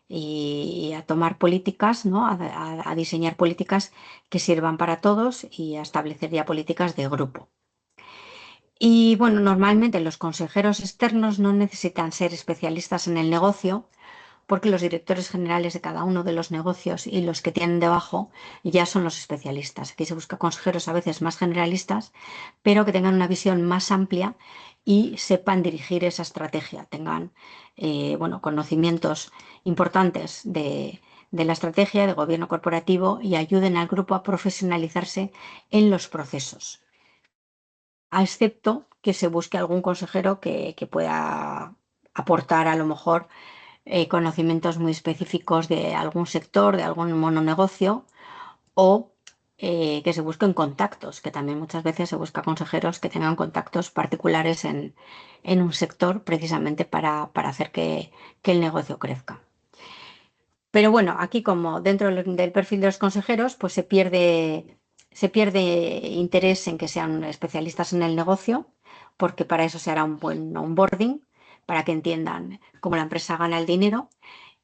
y a tomar políticas, ¿no?, a diseñar políticas que sirvan para todos y a establecer ya políticas de grupo. Y bueno, normalmente los consejeros externos no necesitan ser especialistas en el negocio, porque los directores generales de cada uno de los negocios y los que tienen debajo ya son los especialistas. Aquí se busca consejeros a veces más generalistas, pero que tengan una visión más amplia y sepan dirigir esa estrategia, tengan bueno, conocimientos importantes de la estrategia de gobierno corporativo y ayuden al grupo a profesionalizarse en los procesos. A excepto que se busque algún consejero que pueda aportar a lo mejor conocimientos muy específicos de algún sector, de algún mononegocio, o que se busquen contactos, que también muchas veces se busca consejeros que tengan contactos particulares en un sector, precisamente para hacer que el negocio crezca. Pero bueno, aquí como dentro del perfil de los consejeros, pues se pierde interés en que sean especialistas en el negocio, porque para eso se hará un buen onboarding, para que entiendan cómo la empresa gana el dinero.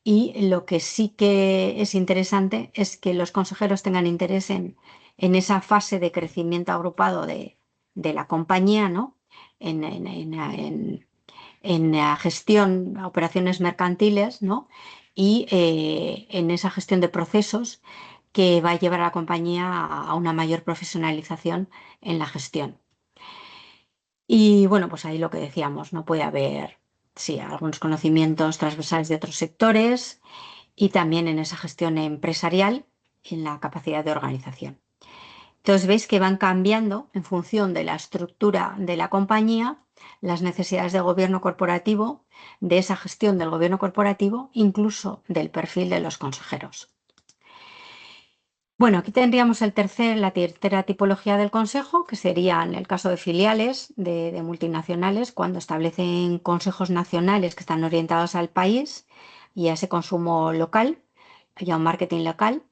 Y lo que sí que es interesante es que los consejeros tengan interés en esa fase de crecimiento agrupado de la compañía, ¿no?, en la gestión, operaciones mercantiles, ¿no?, y en esa gestión de procesos que va a llevar a la compañía a una mayor profesionalización en la gestión. Y bueno, pues ahí lo que decíamos, no puede haber, sí, algunos conocimientos transversales de otros sectores y también en esa gestión empresarial, en la capacidad de organización. Entonces veis que van cambiando en función de la estructura de la compañía, las necesidades de gobierno corporativo, de esa gestión del gobierno corporativo, incluso del perfil de los consejeros. Bueno, aquí tendríamos la tercera tipología del consejo, que sería en el caso de filiales de multinacionales, cuando establecen consejos nacionales que están orientados al país y a ese consumo local y a un marketing local.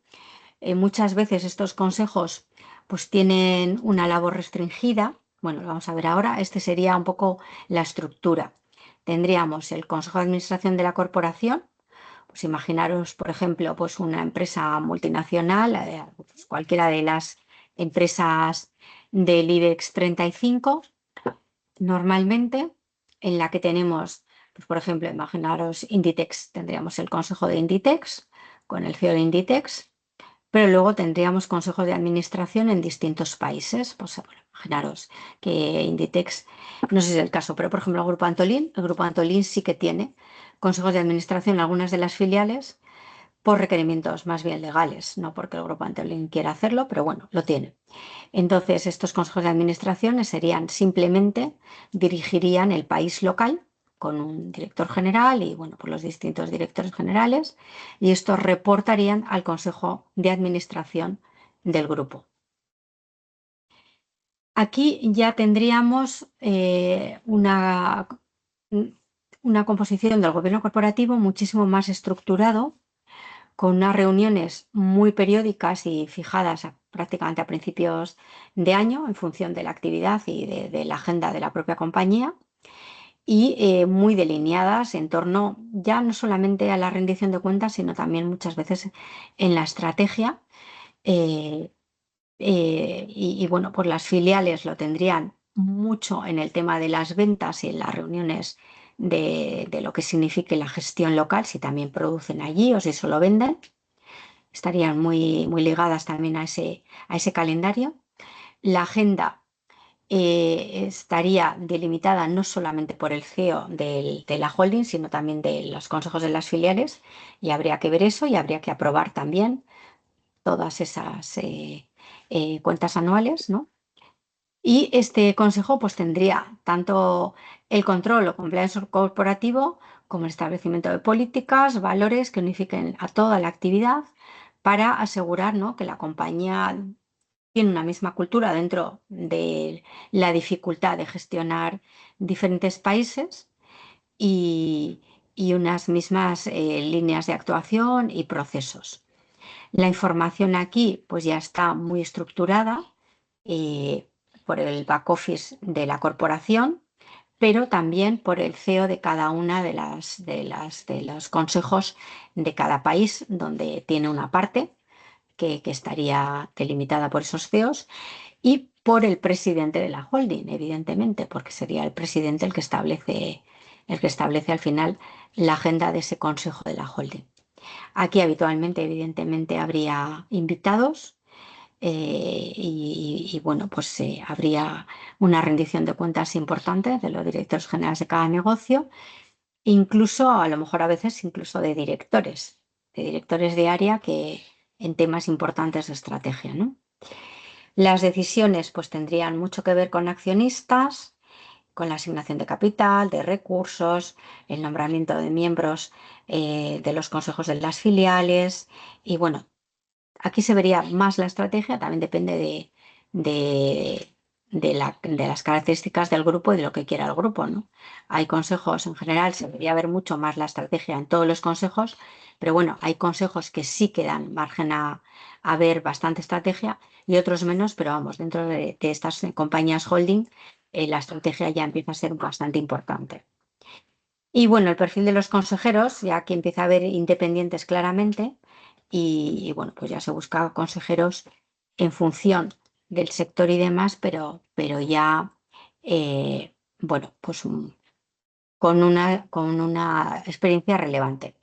Muchas veces estos consejos pues tienen una labor restringida. Bueno, lo vamos a ver ahora. Este sería un poco la estructura. Tendríamos el consejo de administración de la corporación. Pues imaginaros, por ejemplo, pues una empresa multinacional, pues cualquiera de las empresas del IBEX 35, normalmente, en la que tenemos, pues por ejemplo, imaginaros Inditex, tendríamos el consejo de Inditex, con el CEO de Inditex, pero luego tendríamos consejos de administración en distintos países. Pues bueno, imaginaros que Inditex, no sé si es el caso, pero por ejemplo el Grupo Antolín sí que tiene consejos de administración en algunas de las filiales por requerimientos más bien legales, no porque el Grupo Antolín quiera hacerlo, pero bueno, lo tiene. Entonces estos consejos de administración simplemente dirigirían el país local con un director general y bueno, pues los distintos directores generales, y estos reportarían al consejo de administración del grupo. Aquí ya tendríamos una composición del gobierno corporativo muchísimo más estructurado, con unas reuniones muy periódicas y fijadas prácticamente a principios de año en función de la actividad y de la agenda de la propia compañía, y muy delineadas en torno ya no solamente a la rendición de cuentas, sino también muchas veces en la estrategia. Bueno, pues las filiales lo tendrían mucho en el tema de las ventas y en las reuniones de lo que signifique la gestión local, si también producen allí o si solo venden. Estarían muy, muy ligadas también a ese calendario. La agenda estaría delimitada no solamente por el CEO de la holding, sino también de los consejos de las filiales, y habría que ver eso y habría que aprobar también todas esas cuentas anuales, ¿no? Y este consejo pues tendría tanto el control o compliance corporativo como el establecimiento de políticas, valores que unifiquen a toda la actividad para asegurar, ¿no?, que la compañía tiene una misma cultura dentro de la dificultad de gestionar diferentes países y, unas mismas líneas de actuación y procesos. La información aquí pues ya está muy estructurada por el back office de la corporación, pero también por el CEO de cada una de los consejos de cada país, donde tiene una parte que estaría delimitada por esos CEOs, y por el presidente de la holding, evidentemente, porque sería el presidente el que establece al final la agenda de ese consejo de la holding. Aquí habitualmente, evidentemente, habría invitados bueno, pues habría una rendición de cuentas importante de los directores generales de cada negocio, incluso a lo mejor a veces incluso de directores de área que en temas importantes de estrategia, ¿no? Las decisiones pues tendrían mucho que ver con accionistas, con la asignación de capital, de recursos, el nombramiento de miembros de los consejos de las filiales, y bueno, aquí se vería más la estrategia, también depende de las características del grupo y de lo que quiera el grupo, ¿no? Hay consejos, en general, se debería ver mucho más la estrategia en todos los consejos, pero bueno, hay consejos que sí que dan margen a ver bastante estrategia y otros menos, pero vamos, dentro de estas compañías holding, la estrategia ya empieza a ser bastante importante. Y bueno, el perfil de los consejeros, ya que empieza a haber independientes claramente, y bueno, pues ya se busca consejeros en función del sector y demás, pero ya, bueno, pues con una experiencia relevante.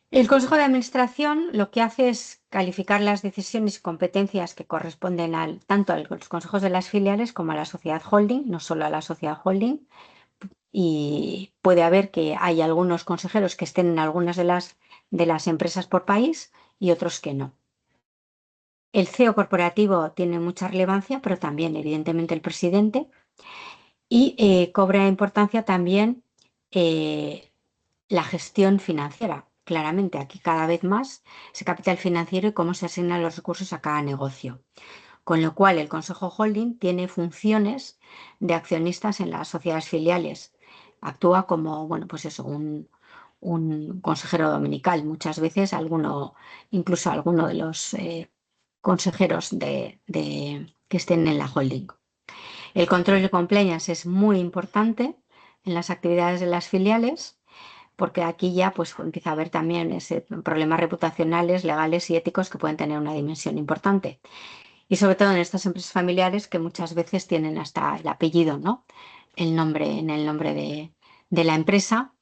El Consejo de Administración lo que hace es calificar las decisiones y competencias que corresponden tanto a los consejos de las filiales como a la sociedad holding, no solo a la sociedad holding, y puede haber que hay algunos consejeros que estén en algunas de las empresas por país y otros que no. El CEO corporativo tiene mucha relevancia, pero también, evidentemente, el presidente, y cobra importancia también la gestión financiera. Claramente, aquí cada vez más ese capital financiero y cómo se asignan los recursos a cada negocio. Con lo cual, el Consejo Holding tiene funciones de accionistas en las sociedades filiales. Actúa como, bueno, pues eso, un consejero dominical. Muchas veces incluso alguno de los consejeros que estén en la holding. El control de compliance es muy importante en las actividades de las filiales, porque aquí ya pues empieza a haber también problemas reputacionales, legales y éticos que pueden tener una dimensión importante. Y sobre todo en estas empresas familiares que muchas veces tienen hasta el apellido, ¿no?, en el nombre de la empresa.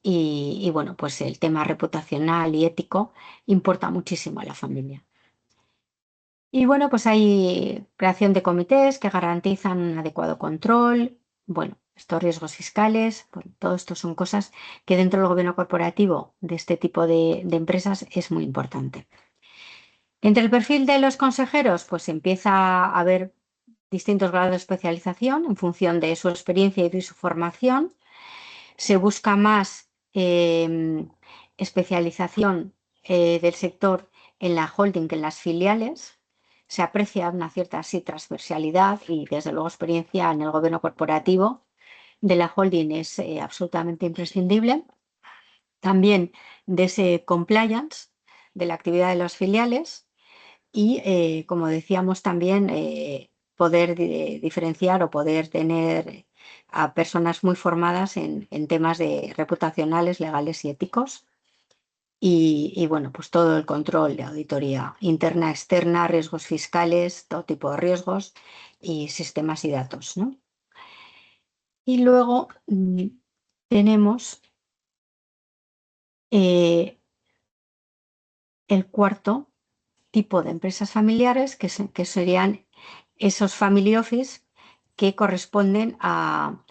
Y bueno, pues el tema reputacional y ético importa muchísimo a la familia. Y bueno, pues hay creación de comités que garantizan un adecuado control. Bueno, estos riesgos fiscales, bueno, todo esto son cosas que dentro del gobierno corporativo de este tipo de empresas es muy importante. Entre el perfil de los consejeros, pues empieza a haber distintos grados de especialización en función de su experiencia y de su formación. Se busca más especialización del sector en la holding que en las filiales. Se aprecia una cierta transversalidad y, desde luego, experiencia en el gobierno corporativo de la holding es absolutamente imprescindible. También de ese compliance, de la actividad de los filiales y, como decíamos también, poder diferenciar o poder tener a personas muy formadas en temas reputacionales, legales y éticos. Y bueno, pues todo el control de auditoría interna, externa, riesgos fiscales, todo tipo de riesgos y sistemas y datos, ¿no? Y luego tenemos el cuarto tipo de empresas familiares, que serían esos family office que corresponden a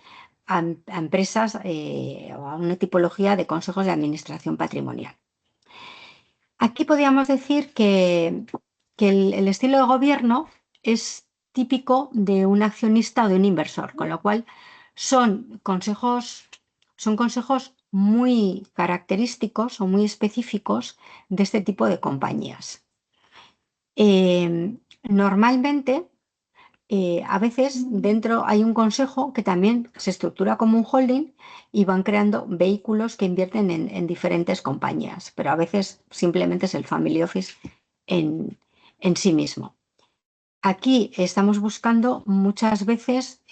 empresas o a una tipología de consejos de administración patrimonial. Aquí podríamos decir que el estilo de gobierno es típico de un accionista o de un inversor, con lo cual son consejos muy característicos o muy específicos de este tipo de compañías. Normalmente, a veces dentro hay un consejo que también se estructura como un holding y van creando vehículos que invierten en diferentes compañías, pero a veces simplemente es el family office en sí mismo. Aquí estamos buscando muchas veces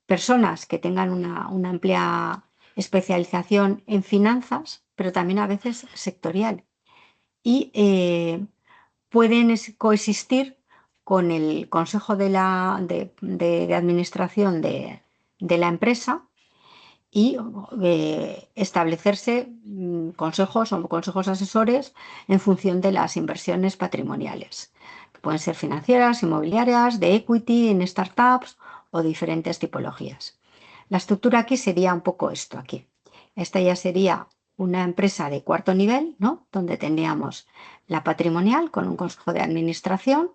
personas que tengan una amplia especialización en finanzas, pero también a veces sectorial. Y pueden coexistir con el consejo de administración de la empresa y establecerse consejos o consejos asesores en función de las inversiones patrimoniales. Pueden ser financieras, inmobiliarias, de equity, en startups o diferentes tipologías. La estructura aquí sería un poco esto aquí. Esta ya sería una empresa de cuarto nivel, ¿no? Donde tendríamos la patrimonial con un consejo de administración,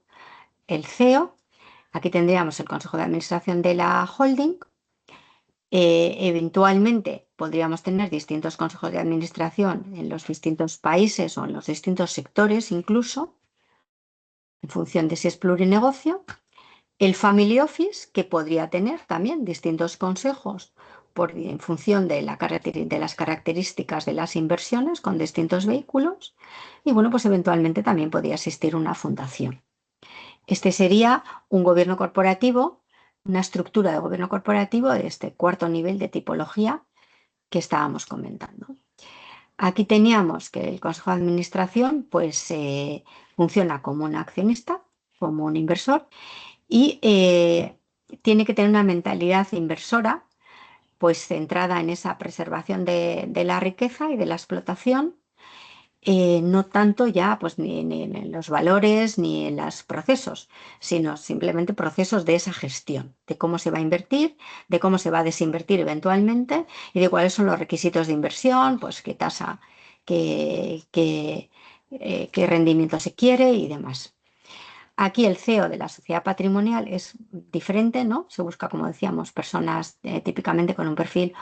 el CEO, aquí tendríamos el consejo de administración de la holding, eventualmente podríamos tener distintos consejos de administración en los distintos países o en los distintos sectores incluso, en función de si es plurinegocio. El family office, que podría tener también distintos consejos en función de las características de las inversiones con distintos vehículos. Y bueno, pues eventualmente también podría existir una fundación. Este sería un gobierno corporativo, una estructura de gobierno corporativo de este cuarto nivel de tipología que estábamos comentando. Aquí teníamos que el consejo de administración pues funciona como un accionista, como un inversor y tiene que tener una mentalidad inversora pues centrada en esa preservación de la riqueza y de la explotación, no tanto ya pues ni en los valores ni en los procesos, sino simplemente procesos de esa gestión, de cómo se va a invertir, de cómo se va a desinvertir eventualmente y de cuáles son los requisitos de inversión, pues qué tasa, qué rendimiento se quiere y demás. Aquí el CEO de la sociedad patrimonial es diferente, ¿no? Se busca, como decíamos, personas típicamente con un perfil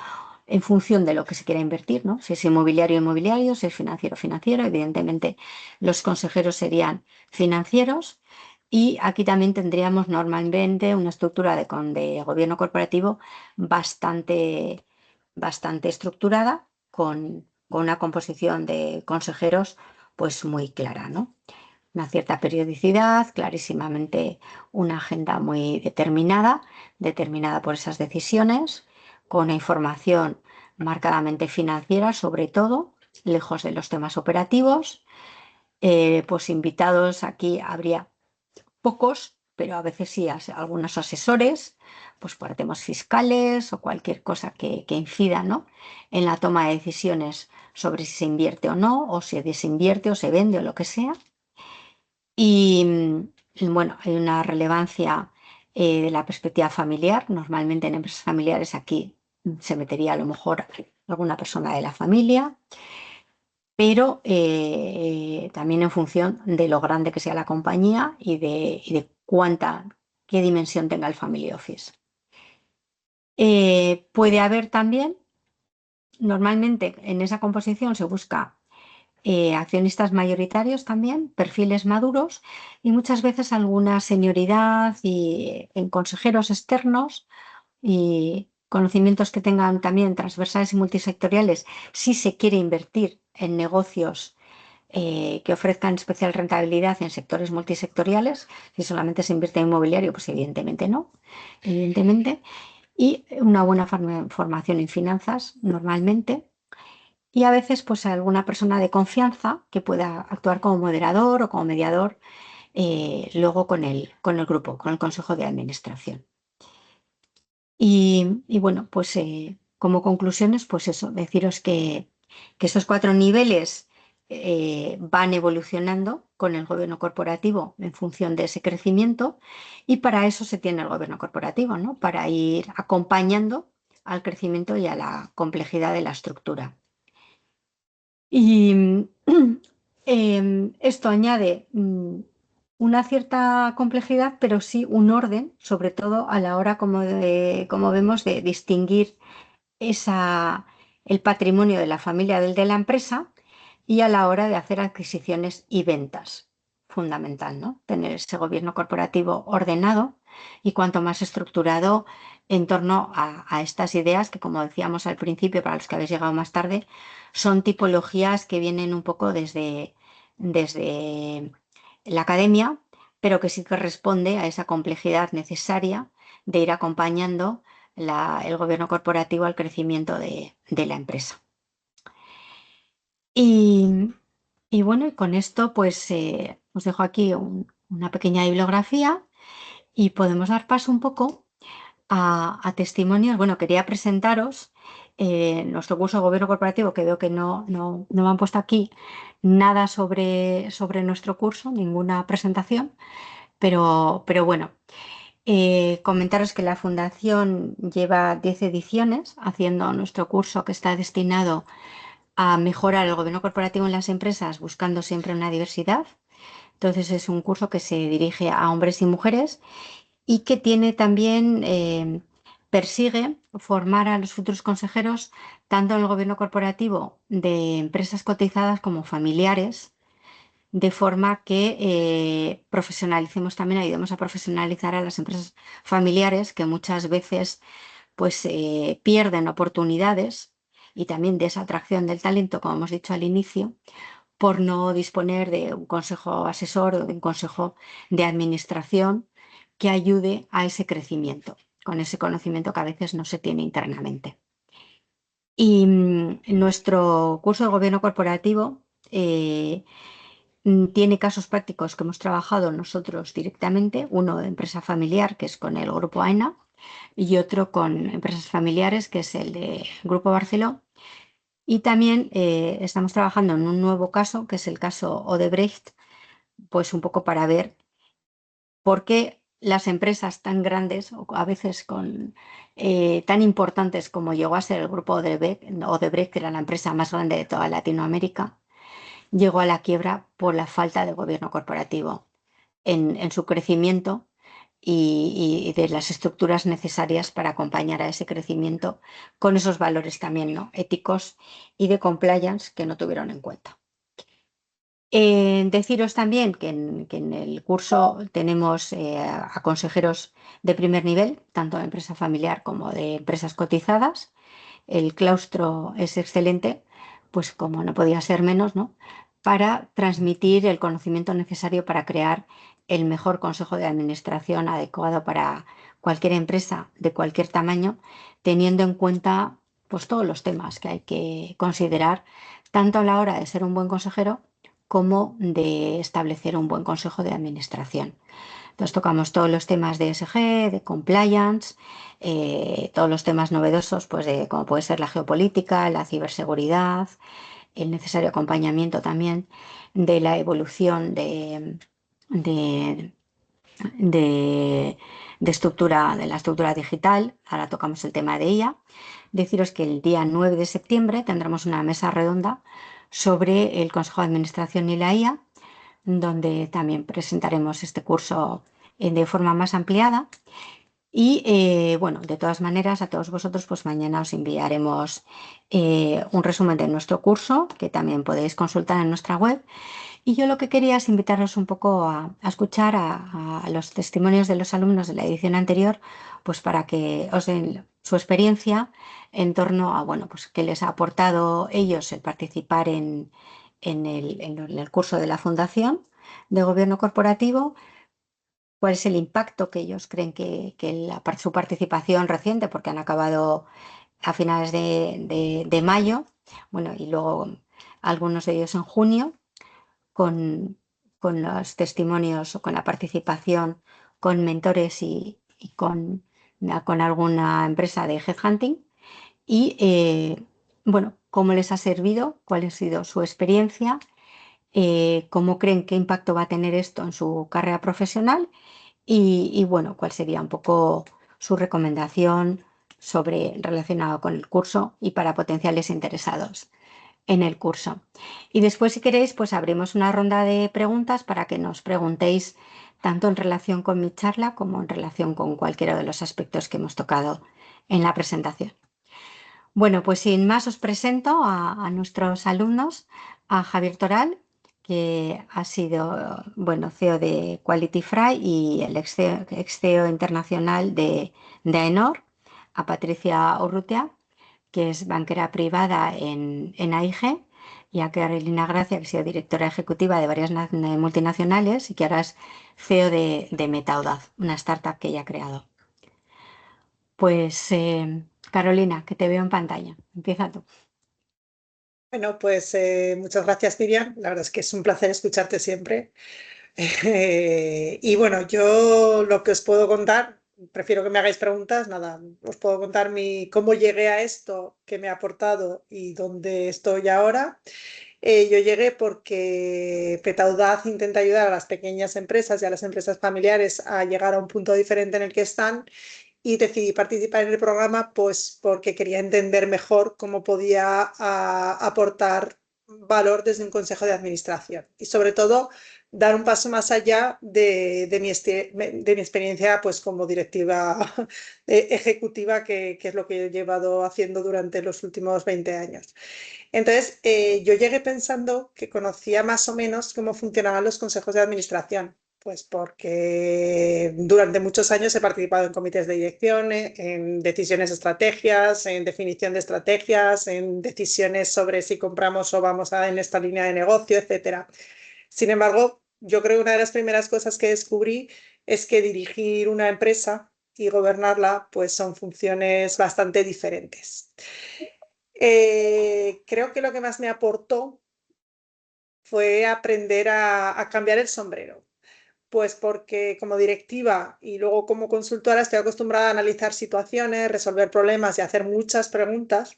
en función de lo que se quiera invertir, ¿no? Si es inmobiliario, inmobiliario, si es financiero, financiero. Evidentemente, los consejeros serían financieros y aquí también tendríamos normalmente una estructura de gobierno corporativo bastante estructurada con una composición de consejeros pues muy clara, ¿no? Una cierta periodicidad, clarísimamente una agenda muy determinada por esas decisiones, con una información marcadamente financiera, sobre todo, lejos de los temas operativos. Pues invitados aquí habría pocos, pero a veces sí algunos asesores, pues para temas fiscales o cualquier cosa que incida, ¿no?, en la toma de decisiones sobre si se invierte o no, o se desinvierte o se vende o lo que sea. Y bueno, hay una relevancia de la perspectiva familiar. Normalmente en empresas familiares aquí se metería a lo mejor alguna persona de la familia, pero también en función de lo grande que sea la compañía y de qué dimensión tenga el family office. Puede haber también, normalmente en esa composición se busca accionistas mayoritarios también, perfiles maduros y muchas veces alguna senioridad y en consejeros externos y conocimientos que tengan también transversales y multisectoriales si se quiere invertir en negocios que ofrezcan especial rentabilidad en sectores multisectoriales. Si solamente se invierte en inmobiliario, pues evidentemente no, evidentemente. Y una buena formación en finanzas, normalmente. Y a veces, pues alguna persona de confianza que pueda actuar como moderador o como mediador luego con el grupo, con el consejo de administración. Y bueno, pues como conclusiones, pues eso, deciros que estos 4 niveles van evolucionando con el gobierno corporativo en función de ese crecimiento, y para eso se tiene el gobierno corporativo, ¿no? Para ir acompañando al crecimiento y a la complejidad de la estructura. Y esto añade una cierta complejidad, pero sí un orden, sobre todo a la hora, como vemos, de distinguir el patrimonio de la familia del de la empresa, y a la hora de hacer adquisiciones y ventas. Fundamental, ¿no? Tener ese gobierno corporativo ordenado y cuanto más estructurado en torno a estas ideas que, como decíamos al principio, para los que habéis llegado más tarde, son tipologías que vienen un poco desde la academia, pero que sí que responde a esa complejidad necesaria de ir acompañando el gobierno corporativo al crecimiento de la empresa. Y bueno, y con esto pues os dejo aquí una pequeña bibliografía y podemos dar paso un poco a testimonios. Bueno, quería presentaros nuestro curso de Gobierno Corporativo, que veo que no me han puesto aquí nada sobre nuestro curso, ninguna presentación, pero bueno. Comentaros que la Fundación lleva 10 ediciones haciendo nuestro curso, que está destinado a mejorar el gobierno corporativo en las empresas, buscando siempre una diversidad. Entonces es un curso que se dirige a hombres y mujeres y que tiene también, persigue formar a los futuros consejeros tanto en el gobierno corporativo de empresas cotizadas como familiares, de forma que profesionalicemos también, ayudemos a profesionalizar a las empresas familiares, que muchas veces pues pierden oportunidades y también de esa atracción del talento, como hemos dicho al inicio, por no disponer de un consejo asesor o de un consejo de administración que ayude a ese crecimiento, con ese conocimiento que a veces no se tiene internamente. Y nuestro curso de gobierno corporativo tiene casos prácticos que hemos trabajado nosotros directamente, uno de empresa familiar, que es con el Grupo AENA, y otro con empresas familiares, que es el de Grupo Barceló. Y también estamos trabajando en un nuevo caso, que es el caso Odebrecht, pues un poco para ver por qué las empresas tan grandes, o a veces tan importantes como llegó a ser el Grupo Odebrecht, que era la empresa más grande de toda Latinoamérica, llegó a la quiebra por la falta de gobierno corporativo en su crecimiento y de las estructuras necesarias para acompañar a ese crecimiento con esos valores también, ¿no?, éticos y de compliance que no tuvieron en cuenta. Deciros también que en el curso tenemos a consejeros de primer nivel, tanto de empresa familiar como de empresas cotizadas. El claustro es excelente, pues como no podía ser menos, ¿no?, para transmitir el conocimiento necesario para crear el mejor consejo de administración adecuado para cualquier empresa de cualquier tamaño, teniendo en cuenta pues todos los temas que hay que considerar, tanto a la hora de ser un buen consejero como de establecer un buen consejo de administración. Entonces tocamos todos los temas de ESG, de compliance, todos los temas novedosos, pues de como puede ser la geopolítica, la ciberseguridad, el necesario acompañamiento también de la evolución de la estructura digital. Ahora tocamos el tema de ella. Deciros que el día 9 de septiembre tendremos una mesa redonda sobre el Consejo de Administración y la IA, donde también presentaremos este curso de forma más ampliada. Y bueno, de todas maneras, a todos vosotros, pues mañana os enviaremos un resumen de nuestro curso, que también podéis consultar en nuestra web. Y yo lo que quería es invitaros un poco a escuchar a los testimonios de los alumnos de la edición anterior, pues para que os den su experiencia en torno a, bueno, pues qué les ha aportado ellos el participar en en el curso de la Fundación de Gobierno Corporativo, cuál es el impacto que ellos creen que su participación reciente, porque han acabado a finales de mayo, bueno, y luego algunos de ellos en junio, con los testimonios o con la participación con mentores y con alguna empresa de headhunting. Y bueno, cómo les ha servido, cuál ha sido su experiencia, cómo creen qué impacto va a tener esto en su carrera profesional y bueno, cuál sería un poco su recomendación relacionado con el curso y para potenciales interesados en el curso. Y después, si queréis, pues abrimos una ronda de preguntas para que nos preguntéis tanto en relación con mi charla como en relación con cualquiera de los aspectos que hemos tocado en la presentación. Bueno, pues sin más os presento a nuestros alumnos, a Javier Toral, que ha sido, bueno, CEO de Quality Fry y el ex CEO internacional de AENOR, a Patricia Urrutia, que es banquera privada en AIG, y a Carolina Gracia, que ha sido directora ejecutiva de varias multinacionales y que ahora es CEO de Metaudaz, una startup que ella ha creado. Pues Carolina, que te veo en pantalla. Empieza tú. Bueno, pues muchas gracias, Miriam. La verdad es que es un placer escucharte siempre. Y bueno, yo lo que os puedo contar, prefiero que me hagáis preguntas, nada, os puedo contar cómo llegué a esto, qué me ha aportado y dónde estoy ahora. Yo llegué porque Petaudaz intenta ayudar a las pequeñas empresas y a las empresas familiares a llegar a un punto diferente en el que están y decidí participar en el programa pues porque quería entender mejor cómo podía aportar valor desde un consejo de administración y sobre todo dar un paso más allá de mi experiencia pues como directiva ejecutiva que es lo que he llevado haciendo durante los últimos 20 años. Entonces, yo llegué pensando que conocía más o menos cómo funcionaban los consejos de administración, pues porque durante muchos años he participado en comités de dirección, en decisiones de estrategias, en definición de estrategias, en decisiones sobre si compramos o vamos en esta línea de negocio, etc. Sin embargo, yo creo que una de las primeras cosas que descubrí es que dirigir una empresa y gobernarla pues son funciones bastante diferentes. Creo que lo que más me aportó fue aprender a cambiar el sombrero, pues porque como directiva y luego como consultora estoy acostumbrada a analizar situaciones, resolver problemas y hacer muchas preguntas,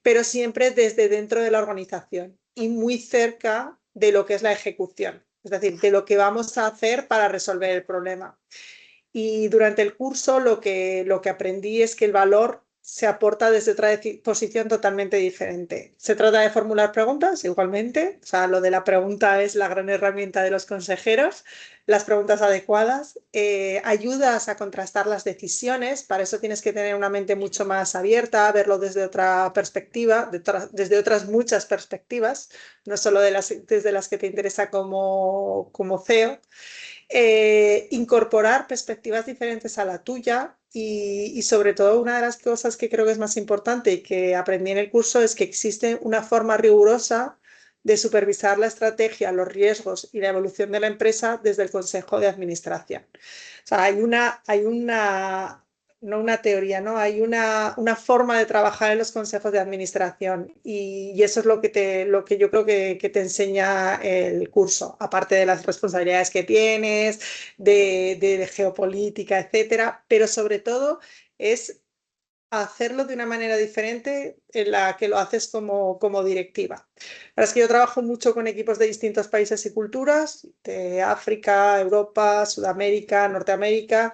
pero siempre desde dentro de la organización y muy cerca de lo que es la ejecución, es decir, de lo que vamos a hacer para resolver el problema. Y durante el curso lo que aprendí es que el valor se aporta desde otra posición totalmente diferente. Se trata de formular preguntas igualmente, o sea, lo de la pregunta es la gran herramienta de los consejeros, las preguntas adecuadas, ayudas a contrastar las decisiones, para eso tienes que tener una mente mucho más abierta, verlo desde otra perspectiva, desde otras muchas perspectivas, no solo desde las que te interesa como CEO. Incorporar perspectivas diferentes a la tuya y sobre todo una de las cosas que creo que es más importante y que aprendí en el curso es que existe una forma rigurosa de supervisar la estrategia, los riesgos y la evolución de la empresa desde el Consejo de Administración. O sea, no una teoría, ¿no? Hay una forma de trabajar en los consejos de administración y eso es lo que yo creo que te enseña el curso, aparte de las responsabilidades que tienes, de geopolítica, etcétera, pero sobre todo es hacerlo de una manera diferente en la que lo haces como directiva. La verdad es que yo trabajo mucho con equipos de distintos países y culturas, de África, Europa, Sudamérica, Norteamérica,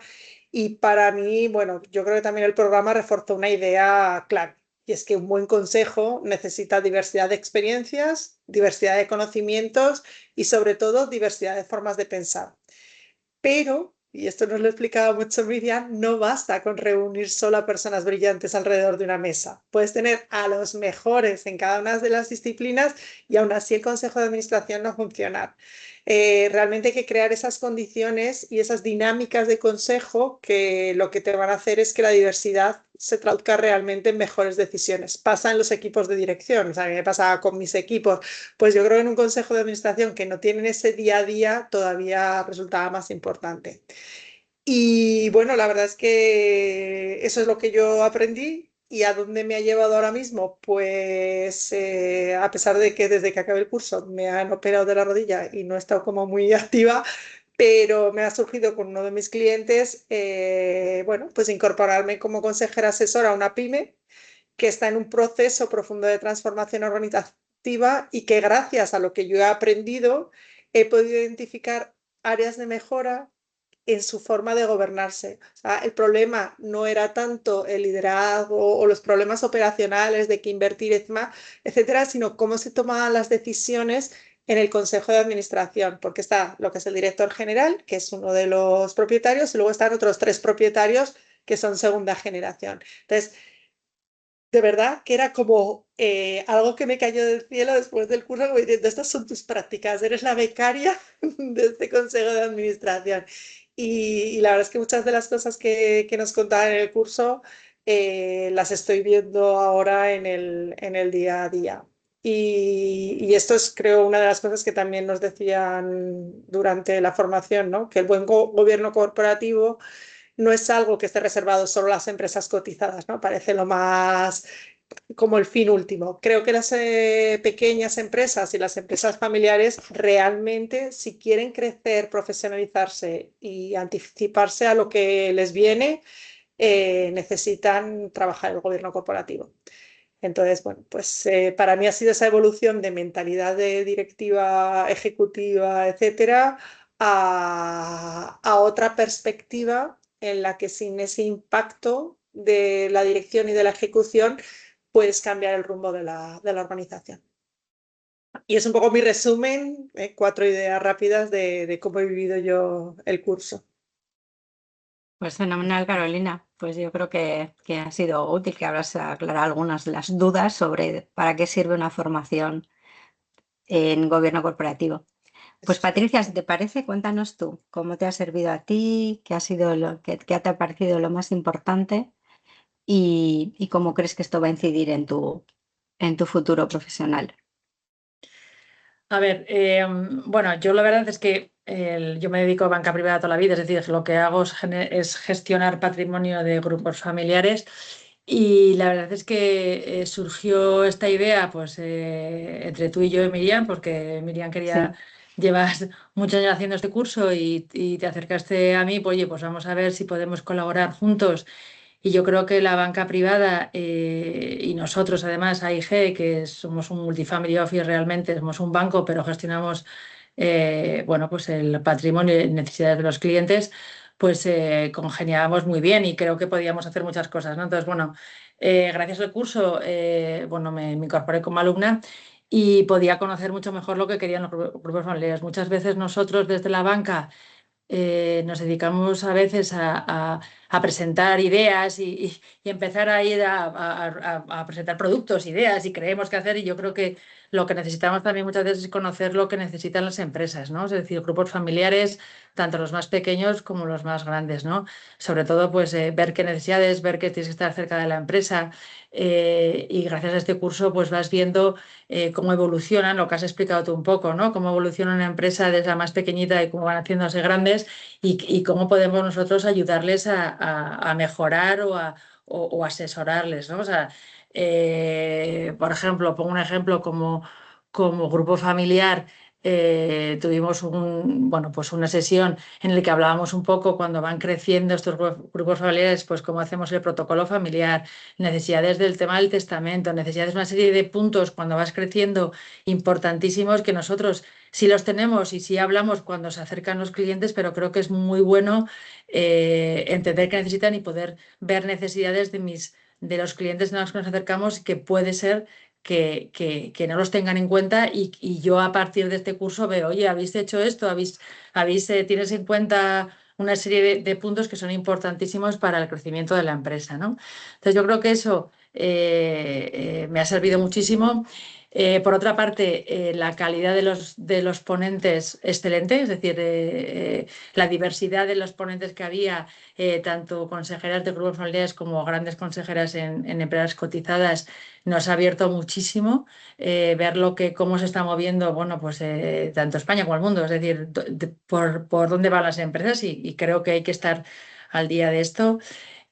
y para mí, bueno, yo creo que también el programa reforzó una idea clave, y es que un buen consejo necesita diversidad de experiencias, diversidad de conocimientos y sobre todo diversidad de formas de pensar. Pero, y esto nos lo explicaba mucho Miriam, no basta con reunir solo a personas brillantes alrededor de una mesa. Puedes tener a los mejores en cada una de las disciplinas y aún así el consejo de administración no funciona. Realmente hay que crear esas condiciones y esas dinámicas de consejo que lo que te van a hacer es que la diversidad se traduzca realmente en mejores decisiones. Pasa en los equipos de dirección, o sea, ¿qué pasa con mis equipos? Pues yo creo que en un consejo de administración que no tienen ese día a día todavía resultaba más importante. Y bueno, la verdad es que eso es lo que yo aprendí. ¿Y a dónde me ha llevado ahora mismo? Pues a pesar de que desde que acabé el curso me han operado de la rodilla y no he estado como muy activa, pero me ha surgido con uno de mis clientes, bueno, pues incorporarme como consejera asesora a una pyme que está en un proceso profundo de transformación organizativa y que gracias a lo que yo he aprendido he podido identificar áreas de mejora en su forma de gobernarse. O sea, el problema no era tanto el liderazgo o los problemas operacionales de qué invertir, etcétera, sino cómo se tomaban las decisiones en el consejo de administración, porque está lo que es el director general, que es uno de los propietarios, y luego están otros 3 propietarios que son segunda generación. Entonces, de verdad que era como algo que me cayó del cielo después del curso, como diciendo, estas son tus prácticas, eres la becaria de este consejo de administración. Y la verdad es que muchas de las cosas que nos contaban en el curso las estoy viendo ahora en el día a día. Y esto es, creo, una de las cosas que también nos decían durante la formación, ¿no? Que el buen gobierno corporativo no es algo que esté reservado solo a las empresas cotizadas, ¿no? Parece lo más como el fin último. Creo que las pequeñas empresas y las empresas familiares realmente, si quieren crecer, profesionalizarse y anticiparse a lo que les viene, necesitan trabajar el gobierno corporativo. Entonces, bueno, pues para mí ha sido esa evolución de mentalidad de directiva, ejecutiva, etcétera, a otra perspectiva en la que sin ese impacto de la dirección y de la ejecución puedes cambiar el rumbo de la organización. Y es un poco mi resumen, 4 ideas rápidas de cómo he vivido yo el curso. Pues fenomenal, Carolina. Pues yo creo que ha sido útil que habrás aclarado algunas de las dudas sobre para qué sirve una formación en gobierno corporativo. Pues Patricia, si te parece, cuéntanos tú cómo te ha servido a ti, qué ha sido qué te ha parecido lo más importante y cómo crees que esto va a incidir en tu futuro profesional. A ver, bueno, yo la verdad es que yo me dedico a banca privada toda la vida, es decir, lo que hago es gestionar patrimonio de grupos familiares y la verdad es que surgió esta idea pues entre tú y yo y Miriam, porque Miriam quería, llevas muchos años haciendo este curso y te acercaste a mí, pues oye, pues vamos a ver si podemos colaborar juntos. Y yo creo que la banca privada y nosotros, además, AIG, que somos un multifamily office realmente, somos un banco, pero gestionamos bueno, pues el patrimonio y necesidades de los clientes, pues congeniábamos muy bien y creo que podíamos hacer muchas cosas, ¿no? Entonces, bueno, gracias al curso, bueno, me incorporé como alumna y podía conocer mucho mejor lo que querían los grupos familiares. Muchas veces nosotros desde la banca nos dedicamos a veces a presentar ideas y empezar a ir a presentar productos, ideas y creemos que hacer y yo creo que lo que necesitamos también muchas veces es conocer lo que necesitan las empresas, ¿no? Es decir, grupos familiares, tanto los más pequeños como los más grandes, ¿no? Sobre todo, pues ver qué necesidades, ver que tienes que estar cerca de la empresa y gracias a este curso pues vas viendo cómo evolucionan, lo que has explicado tú un poco, ¿no? Cómo evoluciona una empresa desde la más pequeñita y cómo van haciéndose grandes y cómo podemos nosotros ayudarles a mejorar o asesorarles, ¿no? O sea, por ejemplo, pongo un ejemplo como grupo familiar. Tuvimos bueno, pues una sesión en la que hablábamos un poco cuando van creciendo estos grupos familiares, pues cómo hacemos el protocolo familiar, necesidades del tema del testamento, necesidades de una serie de puntos cuando vas creciendo importantísimos que nosotros sí los tenemos y sí hablamos cuando se acercan los clientes, pero creo que es muy bueno entender qué necesitan y poder ver necesidades de los clientes a los que nos acercamos que puede ser que no los tengan en cuenta y yo a partir de este curso veo, oye, habéis hecho esto, tienes en cuenta una serie de puntos que son importantísimos para el crecimiento de la empresa, ¿no? Entonces yo creo que eso me ha servido muchísimo. Por otra parte, la calidad de los ponentes excelente, es decir, la diversidad de los ponentes que había, tanto consejeras de grupos familiares como grandes consejeras en empresas cotizadas, nos ha abierto muchísimo ver cómo se está moviendo, bueno, pues tanto España como el mundo, es decir, por dónde van las empresas y creo que hay que estar al día de esto.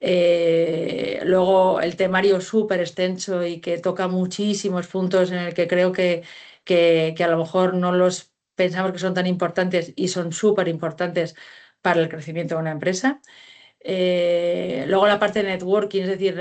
Luego el temario súper extenso y que toca muchísimos puntos en el que creo que a lo mejor no los pensamos que son tan importantes y son súper importantes para el crecimiento de una empresa. Luego la parte de networking, es decir,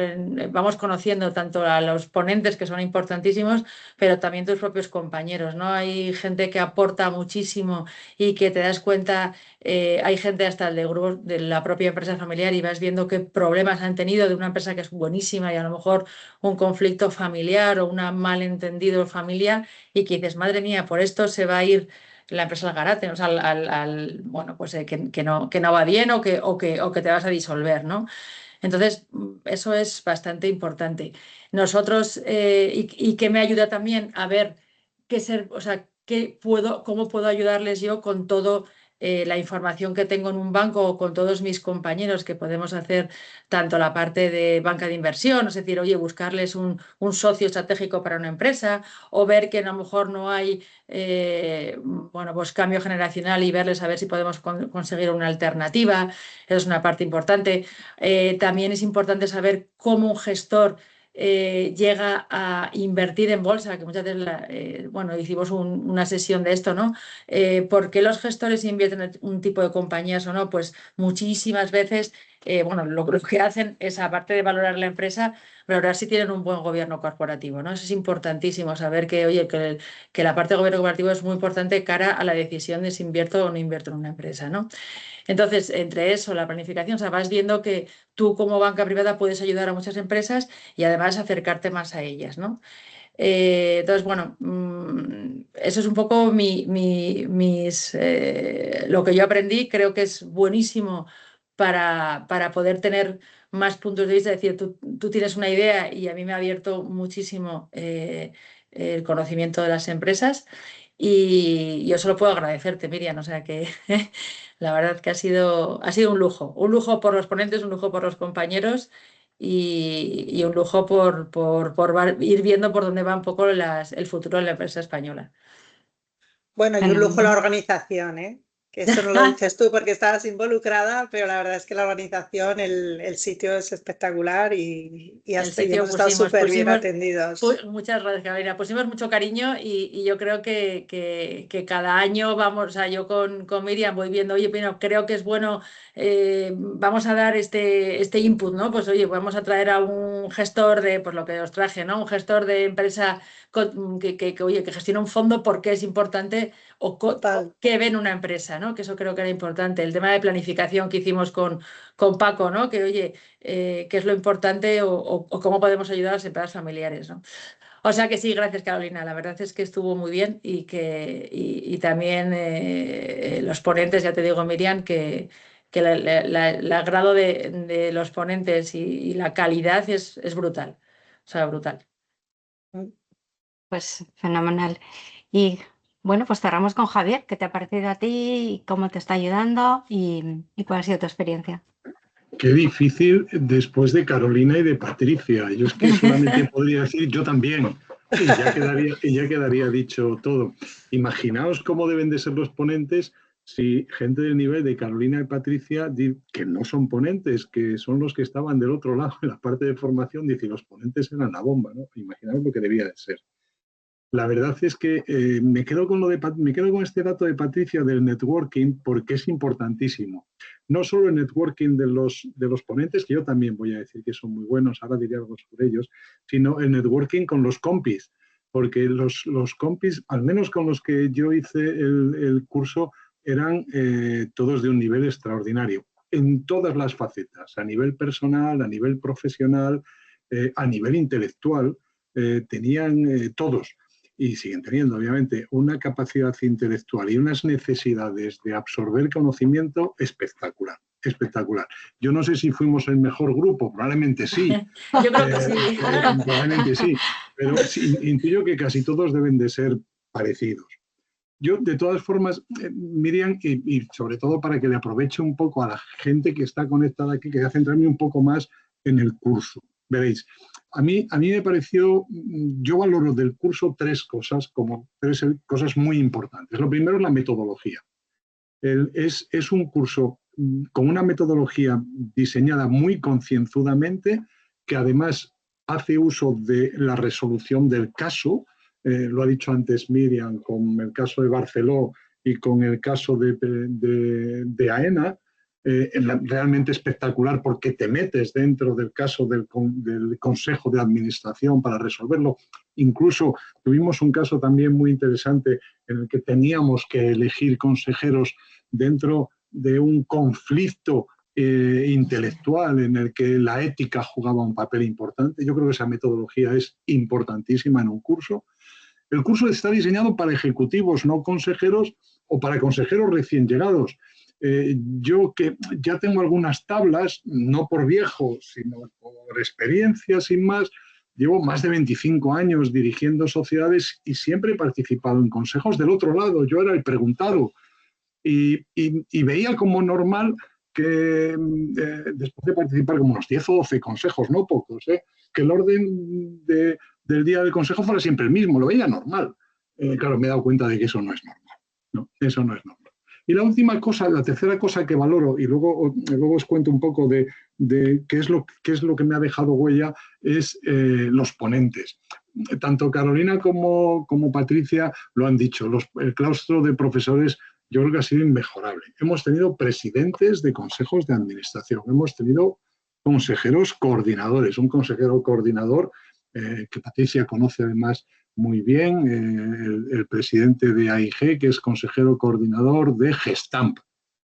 vamos conociendo tanto a los ponentes que son importantísimos, pero también tus propios compañeros, ¿no? Hay gente que aporta muchísimo y que te das cuenta, hay gente hasta de grupos de la propia empresa familiar y vas viendo qué problemas han tenido de una empresa que es buenísima y a lo mejor un conflicto familiar o un malentendido familiar y que dices, madre mía, por esto se va a ir la empresa al garate, o sea, bueno, pues que no va bien o que te vas a disolver, ¿no? Entonces, eso es bastante importante. Nosotros, y que me ayuda también a ver o sea, cómo puedo ayudarles yo con todo la información que tengo en un banco o con todos mis compañeros, que podemos hacer tanto la parte de banca de inversión, es decir, oye, buscarles un socio estratégico para una empresa o ver que a lo mejor no hay bueno, pues cambio generacional y verles a ver si podemos conseguir una alternativa. Eso es una parte importante. También es importante saber cómo un gestor llega a invertir en bolsa, que muchas veces, bueno, hicimos una sesión de esto, ¿no? ¿Por qué los gestores invierten en un tipo de compañías o no? Pues muchísimas veces, bueno, lo que hacen es, aparte de valorar la empresa, valorar si tienen un buen gobierno corporativo, ¿no? Eso es importantísimo, saber que, oye, que la parte de gobierno corporativo es muy importante cara a la decisión de si invierto o no invierto en una empresa, ¿no? Entonces, entre eso, la planificación, o sea, vas viendo que tú como banca privada puedes ayudar a muchas empresas y además acercarte más a ellas, ¿no? Entonces, bueno, eso es un poco lo que yo aprendí. Creo que es buenísimo para poder tener más puntos de vista. Es decir, tú tienes una idea y a mí me ha abierto muchísimo el conocimiento de las empresas y yo solo puedo agradecerte, Miriam. O sea que la verdad que ha sido un lujo por los ponentes, un lujo por los compañeros y un lujo por ir viendo por dónde va un poco el futuro de la empresa española. Bueno, y un lujo la Fenomenal. organización, ¿eh? Que eso no lo dices tú porque estabas involucrada, pero la verdad es que la organización, el sitio es espectacular y El sitio hemos estado súper bien atendidos. muchas gracias, Carolina. Pusimos mucho cariño y yo creo que cada año vamos, o sea, yo con Miriam voy viendo, oye, pero creo que es bueno, vamos a dar este input, ¿no? Pues oye, vamos a traer a un gestor de, pues lo que os traje, ¿no? Un gestor de empresa oye, que gestiona un fondo porque es importante Total. qué ven una empresa, ¿no? Que eso creo que era importante. El tema de planificación que hicimos con Paco, ¿no? Que oye, qué es lo importante o cómo podemos ayudar a las empresas familiares, ¿no? O sea que sí, gracias Carolina, la verdad es que estuvo muy bien y también los ponentes, ya te digo Miriam, que el agrado de los ponentes y la calidad es brutal, o sea, brutal. Pues fenomenal. Y bueno, pues cerramos con Javier. ¿Qué te ha parecido a ti? ¿Cómo te está ayudando? ¿Y cuál ha sido tu experiencia? Qué difícil después de Carolina y de Patricia. Yo es que solamente podría decir yo también. Y ya quedaría dicho todo. Imaginaos cómo deben de ser los ponentes si gente del nivel de Carolina y Patricia, que no son ponentes, que son los que estaban del otro lado en la parte de formación, dice, los ponentes eran la bomba, ¿no? Imaginaos lo que debía de ser. La verdad es que me quedo con este dato de Patricia del networking porque es importantísimo. No solo el networking de los ponentes, que yo también voy a decir que son muy buenos, ahora diré algo sobre ellos, sino el networking con los compis, porque los compis, al menos con los que yo hice el curso, eran todos de un nivel extraordinario, en todas las facetas, a nivel personal, a nivel profesional, a nivel intelectual, tenían todos y siguen teniendo, obviamente, una capacidad intelectual y unas necesidades de absorber conocimiento espectacular, espectacular. Yo no sé si fuimos el mejor grupo, probablemente sí. Yo creo que sí. Probablemente sí, pero sí, intuyo que casi todos deben de ser parecidos. Yo, de todas formas, Miriam, y sobre todo para que le aproveche un poco a la gente que está conectada aquí, quería centrarme un poco más en el curso. Veréis, a mí me pareció, yo valoro del curso tres cosas muy importantes. Lo primero es la metodología. Es un curso con una metodología diseñada muy concienzudamente, que además hace uso de la resolución del caso. Lo ha dicho antes Miriam, con el caso de Barceló y con el caso de AENA, realmente espectacular, porque te metes dentro del caso del Consejo de Administración para resolverlo. Incluso tuvimos un caso también muy interesante en el que teníamos que elegir consejeros dentro de un conflicto intelectual en el que la ética jugaba un papel importante. Yo creo que esa metodología es importantísima en un curso. El curso está diseñado para ejecutivos, no consejeros, o para consejeros recién llegados. Yo que ya tengo algunas tablas, no por viejo, sino por experiencia, sin más, llevo más de 25 años dirigiendo sociedades y siempre he participado en consejos del otro lado. Yo era el preguntado y veía como normal que después de participar como unos 10 o 12 consejos, no pocos, que el orden del día del consejo fuera siempre el mismo, lo veía normal. Claro, me he dado cuenta de que eso no es normal. No, eso no es normal. Y la última cosa, la tercera cosa que valoro, y luego os cuento un poco de qué es lo que me ha dejado huella, es los ponentes. Tanto Carolina como Patricia lo han dicho, el claustro de profesores yo creo que ha sido inmejorable. Hemos tenido presidentes de consejos de administración, hemos tenido consejeros coordinadores, un consejero coordinador que Patricia conoce además muy bien, el presidente de AIG, que es consejero coordinador de Gestamp,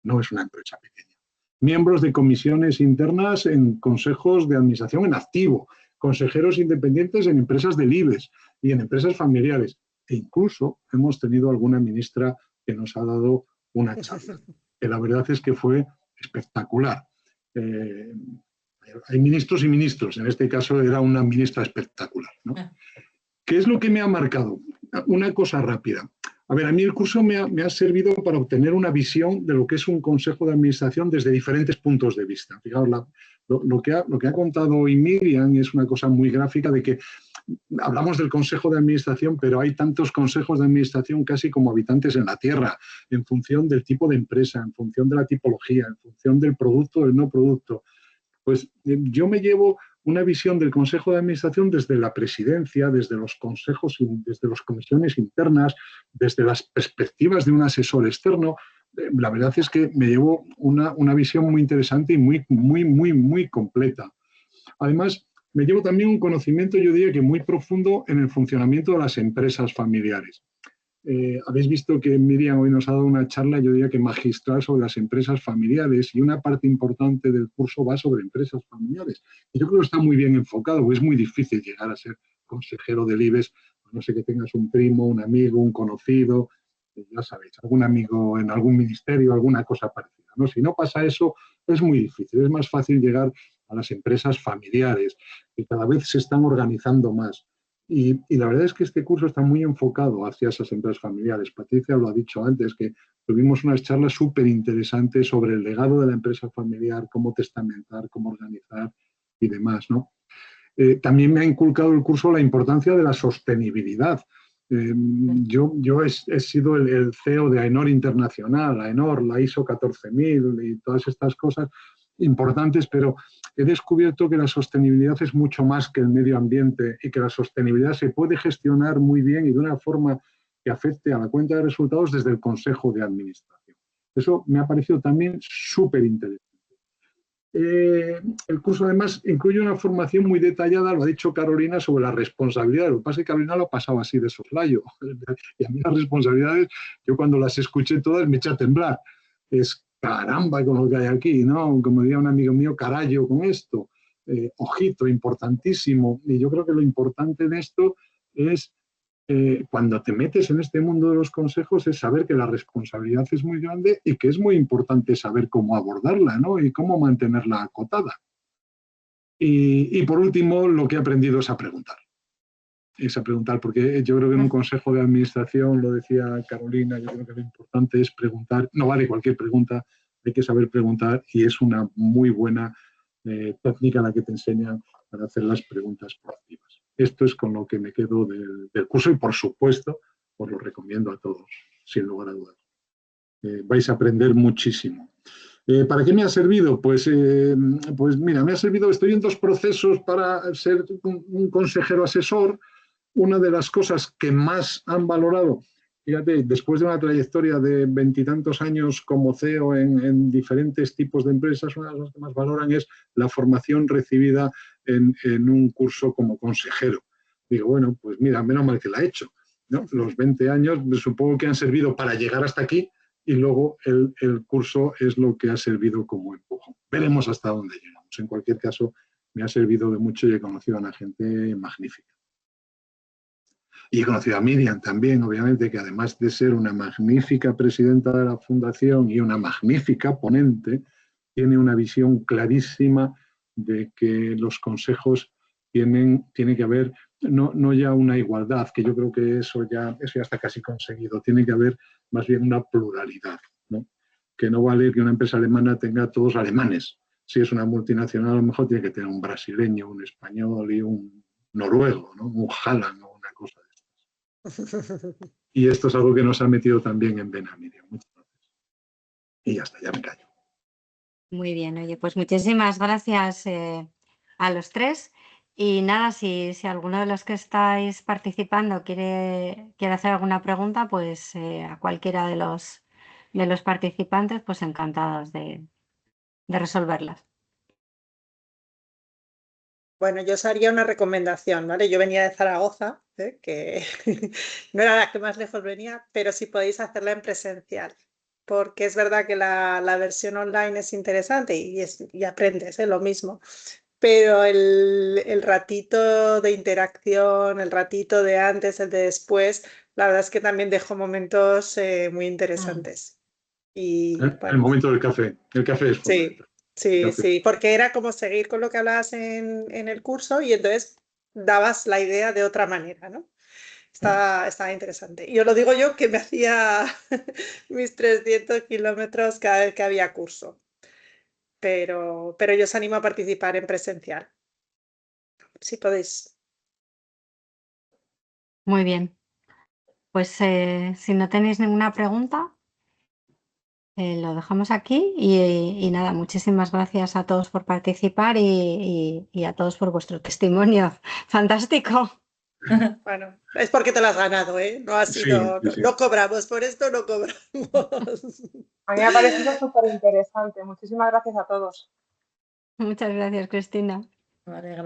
no es una empresa pequeña. Miembros de comisiones internas en consejos de administración en activo, consejeros independientes en empresas del IBEX y en empresas familiares. E incluso hemos tenido alguna ministra que nos ha dado una charla, que la verdad es que fue espectacular. Hay ministros y ministros, en este caso era una ministra espectacular, ¿no? ¿Qué es lo que me ha marcado? Una cosa rápida. A ver, a mí el curso me ha servido para obtener una visión de lo que es un consejo de administración desde diferentes puntos de vista. Fijaos, lo que ha contado hoy Miriam es una cosa muy gráfica de que hablamos del consejo de administración, pero hay tantos consejos de administración casi como habitantes en la Tierra, en función del tipo de empresa, en función de la tipología, en función del producto o del no producto. Pues yo me llevo una visión del Consejo de Administración desde la presidencia, desde los consejos, desde las comisiones internas, desde las perspectivas de un asesor externo. La verdad es que me llevo una visión muy interesante y muy completa. Además, me llevo también un conocimiento, yo diría que muy profundo, en el funcionamiento de las empresas familiares. Habéis visto que Miriam hoy nos ha dado una charla, yo diría que magistral, sobre las empresas familiares, y una parte importante del curso va sobre empresas familiares. Y yo creo que está muy bien enfocado, porque es muy difícil llegar a ser consejero del IBEX, no sé, que tengas un primo, un amigo, un conocido, ya sabéis, algún amigo en algún ministerio, alguna cosa parecida, ¿no? Si no pasa eso, es muy difícil. Es más fácil llegar a las empresas familiares, que cada vez se están organizando más. Y la verdad es que este curso está muy enfocado hacia esas empresas familiares. Patricia lo ha dicho antes, que tuvimos unas charlas súper interesantes sobre el legado de la empresa familiar, cómo testamentar, cómo organizar y demás, ¿no? También me ha inculcado el curso la importancia de la sostenibilidad. Yo he sido el CEO de AENOR Internacional, AENOR, la ISO 14000 y todas estas cosas importantes, pero he descubierto que la sostenibilidad es mucho más que el medio ambiente y que la sostenibilidad se puede gestionar muy bien y de una forma que afecte a la cuenta de resultados desde el Consejo de Administración. Eso me ha parecido también súper interesante. El curso además incluye una formación muy detallada, lo ha dicho Carolina, sobre la responsabilidad. Lo que pasa es que Carolina lo ha pasado así de soslayo. Y a mí las responsabilidades, yo cuando las escuché todas me eché a temblar. Es caramba con lo que hay aquí, ¿no? Como diría un amigo mío, carallo con esto. Ojito, importantísimo. Y yo creo que lo importante de esto es cuando te metes en este mundo de los consejos es saber que la responsabilidad es muy grande y que es muy importante saber cómo abordarla, ¿no? Y cómo mantenerla acotada. Y por último, lo que he aprendido es a preguntar. Es a preguntar, porque yo creo que en un consejo de administración, lo decía Carolina, yo creo que lo importante es preguntar, no vale cualquier pregunta, hay que saber preguntar y es una muy buena técnica la que te enseñan para hacer las preguntas proactivas. Esto es con lo que me quedo del curso y, por supuesto, os lo recomiendo a todos, sin lugar a dudas. Vais a aprender muchísimo. ¿Para qué me ha servido? Pues mira, me ha servido, estoy en 2 procesos para ser un consejero asesor. Una de las cosas que más han valorado, fíjate, después de una trayectoria de 20 y tantos años como CEO en diferentes tipos de empresas, una de las cosas que más valoran es la formación recibida en un curso como consejero. Digo, bueno, pues mira, menos mal que la he hecho, ¿no? Los 20 años supongo que han servido para llegar hasta aquí y luego el curso es lo que ha servido como empujón. Veremos hasta dónde llegamos. En cualquier caso, me ha servido de mucho y he conocido a una gente magnífica. Y he conocido a Miriam también, obviamente, que además de ser una magnífica presidenta de la fundación y una magnífica ponente, tiene una visión clarísima de que los consejos tiene que haber no ya una igualdad, que yo creo que eso ya está casi conseguido, tiene que haber más bien una pluralidad, ¿no? Que no vale que una empresa alemana tenga todos alemanes. Si es una multinacional, a lo mejor tiene que tener un brasileño, un español y un noruego, ¿no? Un Haaland o una cosa de estas. Y esto es algo que nos ha metido también en Vena, Miriam. Muchas gracias. Y hasta ya me callo. Muy bien, oye, pues muchísimas gracias a los 3. Y nada, si alguno de los que estáis participando quiere hacer alguna pregunta, pues a cualquiera de los participantes, pues encantados de resolverlas. Bueno, yo os haría una recomendación, ¿vale? Yo venía de Zaragoza, que no era la que más lejos venía, pero si podéis hacerla en presencial, porque es verdad que la versión online es interesante y aprendes, lo mismo, pero el ratito de interacción, el ratito de antes, el de después, la verdad es que también dejó momentos muy interesantes. Y El bueno, momento del café. El café es fundamental. sí, porque era como seguir con lo que hablabas en el curso y entonces dabas la idea de otra manera, ¿no? Estaba interesante. Y os lo digo yo que me hacía mis 300 kilómetros cada vez que había curso. Pero yo os animo a participar en presencial, si podéis. Muy bien. Pues si no tenéis ninguna pregunta, lo dejamos aquí y nada, muchísimas gracias a todos por participar y a todos por vuestro testimonio. Fantástico. Bueno, es porque te lo has ganado, ¿eh? No ha sido, Sí. no cobramos, por esto no cobramos. A mí me ha parecido súper interesante. Muchísimas gracias a todos. Muchas gracias, Cristina. Vale,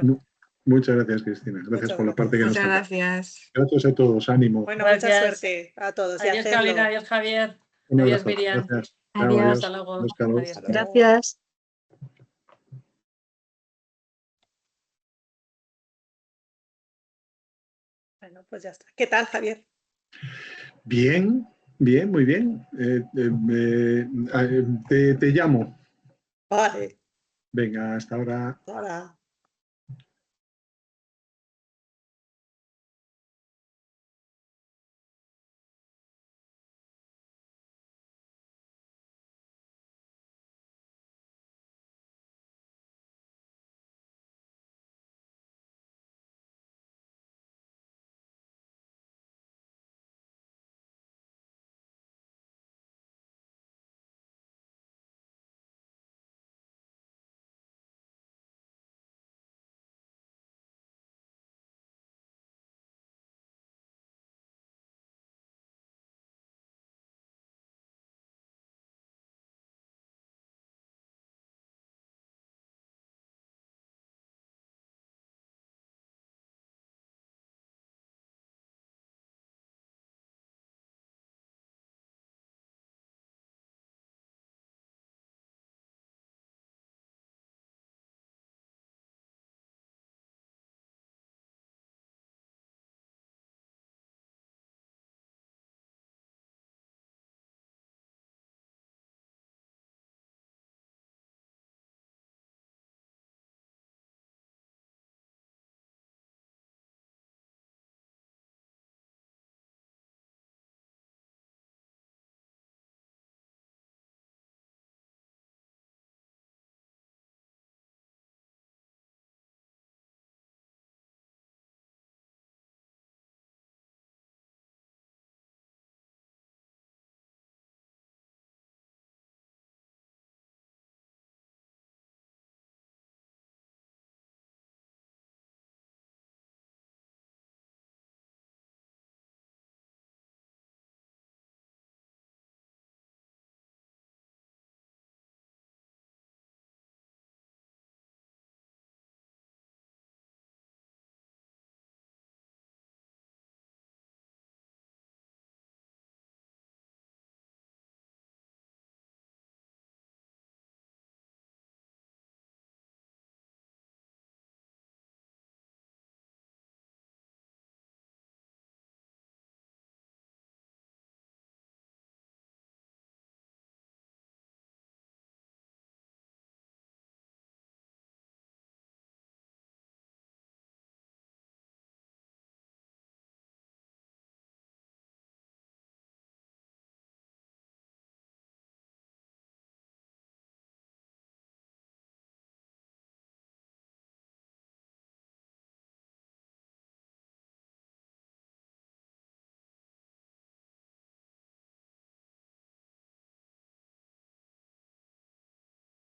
Muchas gracias, Cristina. Gracias por la parte que nos Muchas toca. gracias. Gracias a todos. Ánimo. Bueno, Gracias. mucha suerte a todos y Adiós, hacerlo. Carolina. Adiós, Javier. Un Adiós, abrazo. Miriam. Gracias. Chao, Adiós. Hasta luego. Adiós, Carlos. Adiós. Hasta luego. Gracias. Bueno, pues ya está. ¿Qué tal, Javier? Bien, muy bien. Te llamo. Vale, Venga, hasta ahora. ahora.